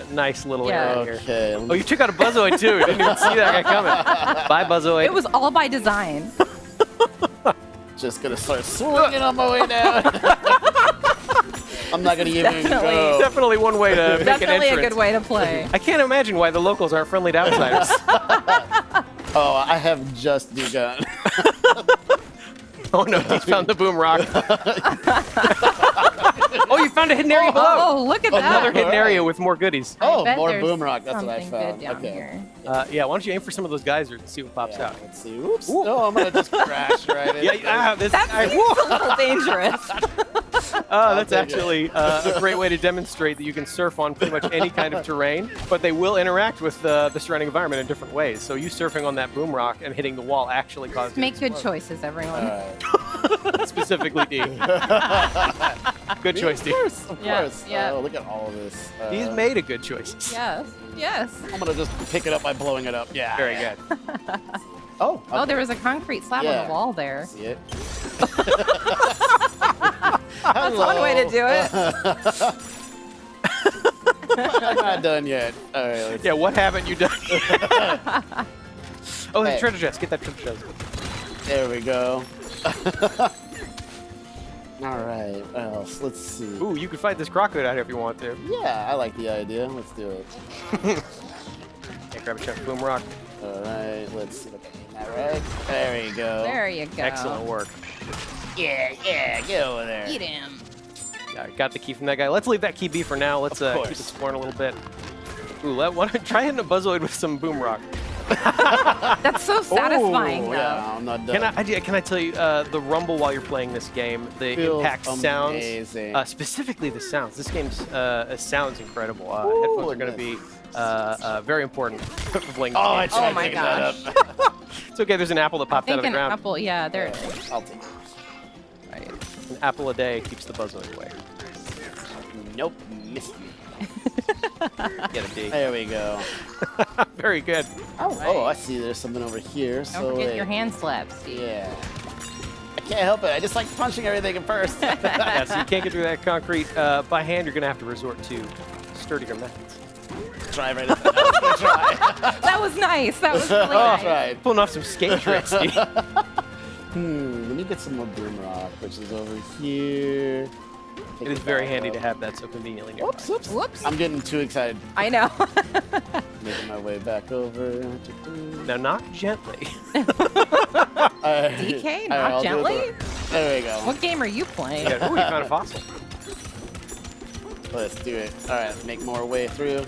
E: A nice little
F: Yeah.
E: area here.
G: Okay.
E: Oh, you took out a Buzzoid too. Didn't even see that guy coming. Bye, Buzzoid.
F: It was all by design.
G: Just going to start swinging on my way down. I'm not going to even go.
E: Definitely one way to make an
F: Definitely a
E: entrance.
F: good way to play.
E: I can't imagine why the locals aren't friendly to outsiders.
G: Oh, I have just begun.
E: Oh no, he's found the boom rock. Oh, you found a hidden area below.
F: Oh, look at that.
E: Another hidden
G: Alright.
E: area with more goodies.
G: Oh,
F: bet
G: more
F: there's
G: boom rock. That's what I
F: something
G: found.
F: good down
G: Okay.
F: here.
E: Yeah, why don't you aim for some of those geysers and see what pops
G: Yeah,
E: out?
G: let's see. Oops. No, I'm going to just crash right in.
F: That seems a little dangerous.
E: That's
G: take it.
E: actually a great way to demonstrate that you can surf on pretty much any kind of terrain, but they will interact with the surrounding environment in different ways. So you surfing on that boom rock and hitting the wall actually causes
F: Make good choices, everyone.
E: specifically D. Good choice, D.
G: Of
F: Yeah,
G: course.
F: yeah.
G: Oh, look at all of this.
E: He's made a good choice.
F: Yes. Yes.
G: I'm going to just pick it up by blowing it up. Yeah.
E: Very good.
G: Oh,
F: Oh,
G: okay.
F: there was a concrete slab on
G: Yeah.
F: the wall there.
G: See it?
F: That's one way to do it.
G: I'm not done yet. All right. Let's
E: Yeah, what haven't you done? Oh, there's
G: Hey.
E: treasure chest. Get that treasure chest.
G: There we go. All right. What else? Let's see.
E: Ooh, you could fight this crocodile out here if you want to.
G: Yeah, I like the idea. Let's do it.
E: Yeah, grab a chest of boom rock.
G: All right. Let's see if I can aim that right. There we go.
F: There you go.
E: Excellent work.
G: Yeah, get over there.
F: Eat him.
E: Yeah, got the key from that guy. Let's leave that key be for now. Let's
G: Of
E: keep
G: course.
E: exploring a little bit. Ooh, try hitting a Buzzoid with some boom rock.
F: That's so satisfying,
G: Ooh,
F: though.
G: yeah, I'm not done.
E: Can I tell you the rumble while you're playing this game, the
G: Feels
E: impact sounds,
G: amazing.
E: specifically the sounds. This game's sounds incredible.
G: Ooh,
E: Headphones are going to be very important for playing this
G: Oh,
E: game.
G: I tried
F: Oh my
G: picking that
F: gosh.
G: up.
E: It's okay. There's an apple that popped out
F: Think
E: of the
F: an
E: ground.
F: apple, yeah, there it is.
G: I'll take it.
E: Right. An apple a day keeps the Buzzoid away.
G: Nope, missed me.
E: Get a D.
G: There we go.
E: Very good.
G: Oh, I see. There's something over here.
F: Don't
G: So
F: forget
G: wait.
F: your hand slaps, Steve.
G: Yeah. I can't help it. I just like punching everything at first.
E: Yeah, so you can't get through that concrete by hand. You're going to have to resort to sturdier methods.
G: Try right at that. Try.
F: That was nice. That was really
G: Oh,
F: nice.
G: try.
E: Pulling off some skate tricks, Steve.
G: Let me get some more boom rock, which is over here.
E: It is very handy to have that so conveniently nearby.
G: Whoops, whoops.
F: Whoops.
G: I'm getting too excited.
F: I know.
G: Making my way back over.
E: Now, knock gently.
F: DK, not gently?
G: There we go.
F: What game are you playing?
E: Yeah, ooh, you found a fossil.
G: Let's do it. All right, make more way through.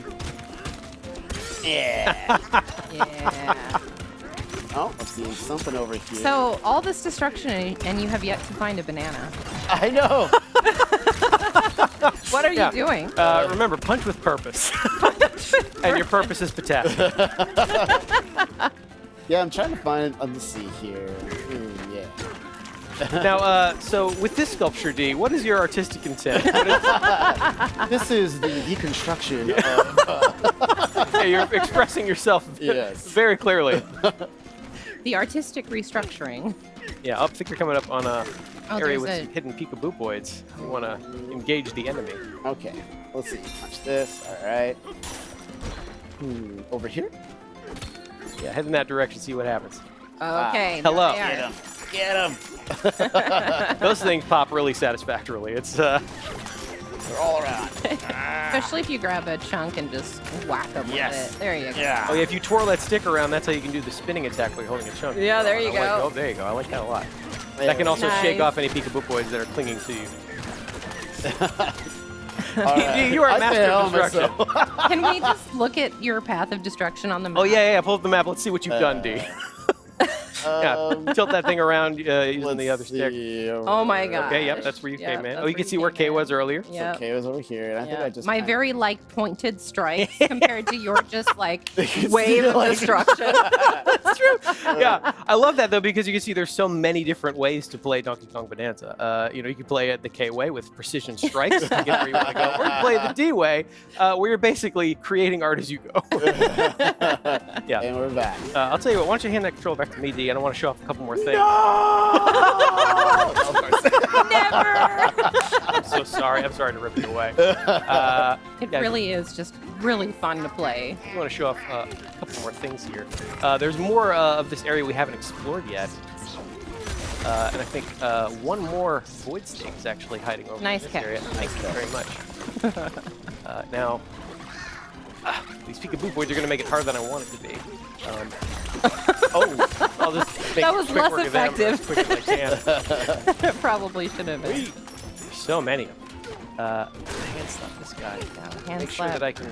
G: Yeah.
F: Yeah.
G: Oh, I'm seeing something over here.
F: So, all this destruction, and you have yet to find a banana.
G: I know.
F: What are
E: Yeah.
F: you doing?
E: Remember, punch with purpose. And your purpose is potassium.
G: Yeah, I'm trying to find. Let's see here. Yeah.
E: Now, so with this sculpture, D, what is your artistic intent? What is,
G: This is the deconstruction of.
E: yeah, you're expressing yourself
G: Yes.
E: very clearly.
F: The artistic restructuring.
E: Yeah, I think you're coming up on a
F: Oh,
E: area
F: there's
E: with
F: a-
E: some hidden peekaboo-boids. You want to engage the enemy.
G: Okay, let's see. Punch this. All right. Over here?
E: Yeah, head in that direction, see what happens.
F: Okay.
E: Hello.
F: there they are.
G: Get him.
E: Those things pop really satisfactorily. It's
G: They're all around.
F: Especially if you grab a chunk and just whack them with it. There you go.
E: oh yeah, if you twirl that stick around, that's how you can do the spinning attack while you're holding a chunk.
F: Yeah, there you
E: I like-
F: go.
E: oh, there you go. I like that a lot.
G: There
E: That can
G: we
E: also shake
F: Nice.
E: off any peekaboo-boids that are clinging to you.
G: All right.
E: You are a
G: I
E: master of
G: failed
E: destruction.
G: myself.
F: Can we just look at your path of destruction on the map?
E: Oh yeah, pull up the map. Let's see what you've done, D. Yeah, tilt that thing around using the other stick.
F: Oh my god.
E: Okay, yep, that's where you came in.
F: that's
E: Oh, you can see where K was earlier.
F: Yeah.
G: Okay, it was over here, and I think I just
F: My
G: kinda-
F: very like pointed strikes compared to your just like
G: can
F: wave
G: see,
F: of
G: like-
F: destruction.
E: That's true. Yeah, I love that though because you can see there's so many different ways to play Donkey Kong Bonanza. You know, you can play it the K way with precision strikes to get where you want to go, or you play the D way where you're basically creating art as you go. Yeah.
G: And we're back.
E: I'll tell you what. Why don't you hand that control back to me, D? I want to show off a couple more things.
F: Never.
E: I'm so sorry. I'm sorry to rip you away.
F: It
E: Yeah.
F: really is just really fun to play.
E: I want to show off a couple more things here. There's more of this area we haven't explored yet. And I think one more void stake is actually hiding over
F: Nice
E: in this
F: catch.
E: area. Thank you very much. Now, these peekaboo-boids are going to make it harder than I want it to be. I'll just make
F: That was
E: quick
F: less
E: work of them
F: effective.
E: as quick as I can.
F: Probably should have been.
E: There's so many of them. Hand slap this guy.
F: Hand
E: Make sure
F: slap.
E: that I can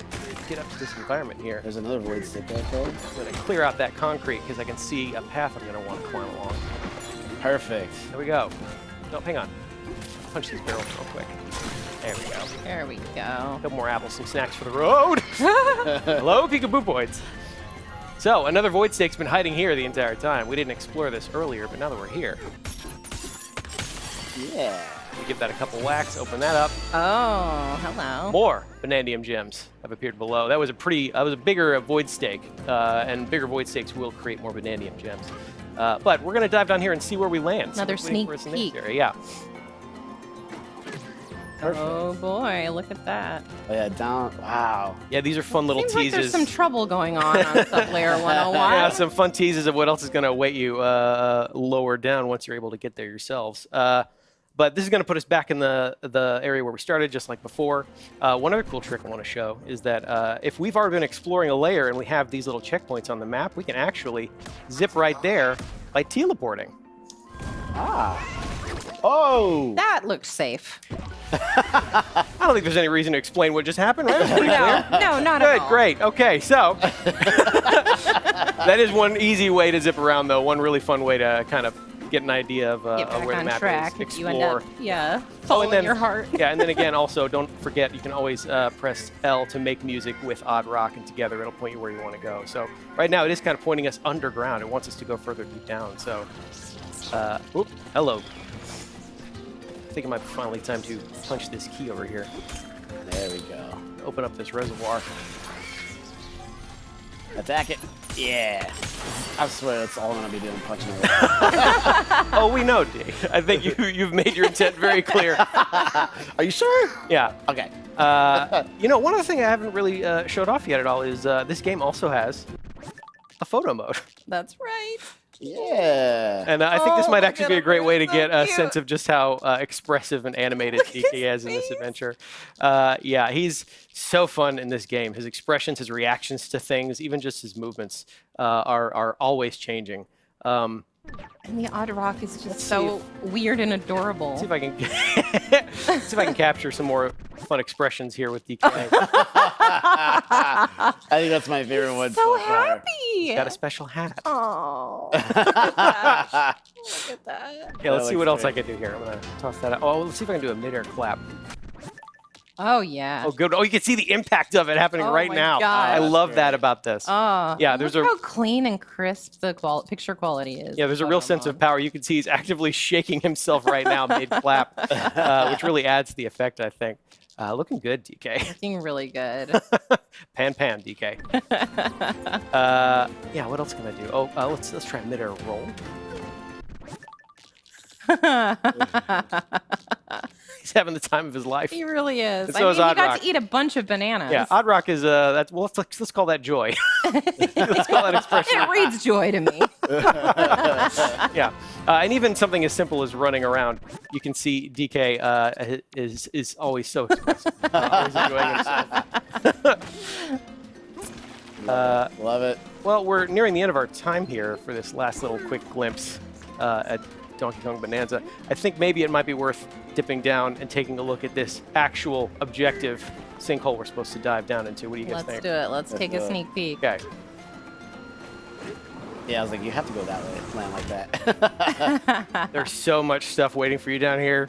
E: get up to this environment here.
G: There's another void stick right there.
E: I'm going to clear out that concrete because I can see a path I'm going to want to climb along.
G: Perfect.
E: There we go. No, hang on. Punch these barrels real quick. There we go.
F: There we go.
E: A couple more apples, some snacks for the road. Hello, peekaboo-boids. So, another void stake's been hiding here the entire time. We didn't explore this earlier, but now that we're here,
G: Yeah.
E: we give that a couple whacks, open that up.
F: Oh, hello.
E: More Banandium gems have appeared below. That was a bigger void stake, and bigger void stakes will create more Banandium gems. But we're gonna dive down here and see where we land.
F: Another
E: So waiting
F: sneak
E: for us in this
F: peek.
E: area. Yeah.
F: Oh boy, look at that.
G: Oh, yeah, down. Wow.
E: Yeah, these are fun little
F: Seems like
E: teases.
F: there's some trouble going on Sublayer 101.
E: Yeah, some fun teases of what else is going to await you lower down once you're able to get there yourselves. But this is going to put us back in the area where we started, just like before. One other cool trick I want to show is that if we've already been exploring a layer and we have these little checkpoints on the map, we can actually zip right there by teleporting.
G: Oh!
F: That looks safe.
E: I don't think there's any reason to explain what just happened, right? It was pretty clear.
F: No, not at
E: Good,
F: all.
E: great. Okay, so that is one easy way to zip around, though. One really fun way to kind of get an idea of
F: Get back
E: where the
F: on
E: map
F: track
E: is.
F: if you
E: Explore.
F: end up, following your heart.
E: Yeah, and then again, also, don't forget, you can always press L to make music with Odd Rock, and together it'll point you where you want to go. So right now, it is kind of pointing us underground. It wants us to go further deep down. So, oop, hello. I think it might be finally time to punch this key over here.
G: There we go.
E: Open up this reservoir.
G: Attack it. Yeah. I swear that's all I'm going to be doing, punching it.
E: Oh, we know, D. I think you've made your intent very clear.
G: Are you sure?
E: Yeah.
G: Okay.
E: You know, one other thing I haven't really showed off yet at all is this game also has a photo mode.
F: That's right.
G: Yeah.
E: And I think this
F: Oh,
E: might
F: look
E: actually
F: at
E: be a
F: him.
E: great way to
F: So
E: get a
F: cute.
E: sense of just how expressive and animated DK is in this adventure. Yeah, he's so fun in this game. His expressions, his reactions to things, even just his movements are always changing.
F: And the Odd Rock is just so weird and adorable.
E: See if I can see if I can capture some more fun expressions here with DK.
G: I think that's my favorite one
F: so
G: so far.
F: happy.
E: Got a special hat.
F: Oh, look at that. Look at that.
E: Yeah, let's see
G: looks
E: what else I
G: great.
E: can do here. I'm gonna toss that out. Oh, let's see if I can do a midair clap.
F: Oh, yeah.
E: Oh, good. Oh, you can see the impact of it happening
F: Oh
E: right
F: my
E: now.
F: gosh.
E: I love that about this.
F: Oh,
E: Yeah, there's
F: look
E: a
F: how clean and crisp the picture quality is.
E: Yeah, there's a real sense of power. You can see he's actively shaking himself right now mid-clap, which really adds to the effect, I think. Looking good, DK.
F: Looking really good.
E: Pan, DK. Yeah, what else can I do? Oh, let's try a mid-air roll. He's having the time of his life.
F: He really is.
E: And so is
F: he
E: Odd
F: got
E: Rock.
F: to eat a bunch of bananas.
E: Yeah, Odd Rock is let's call that joy. Let's call that expression.
F: It reads joy to me.
E: Yeah, and even something as simple as running around, you can see DK is always so expressive, always enjoying himself.
G: Love it.
E: Well, we're nearing the end of our time here for this last little quick glimpse at Donkey Kong Bonanza. I think maybe it might be worth dipping down and taking a look at this actual objective sinkhole we're supposed to dive down into. What do you guys
F: Let's
E: think?
F: do it. Let's take a sneak peek.
E: Okay.
G: Yeah, I was like, you have to go that way, land like that.
E: There's so much stuff waiting for you down here.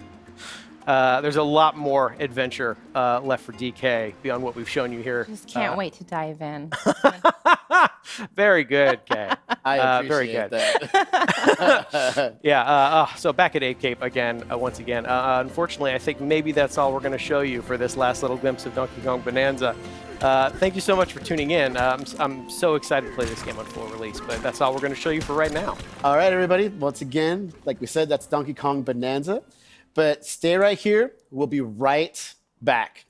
E: There's a lot more adventure left for DK beyond what we've shown you here.
F: Just can't wait to dive in.
E: Very good, Kay.
G: I
E: very
G: appreciate
E: good.
G: that.
E: Yeah, so back at Ape Cape again, once again. Unfortunately, I think maybe that's all we're going to show you for this last little glimpse of Donkey Kong Bonanza. Thank you so much for tuning in. I'm so excited to play this game on full release, but that's all we're going to show you for right now.
G: All right, everybody. Once again, like we said, that's Donkey Kong Bonanza. But stay right here. We'll be right back.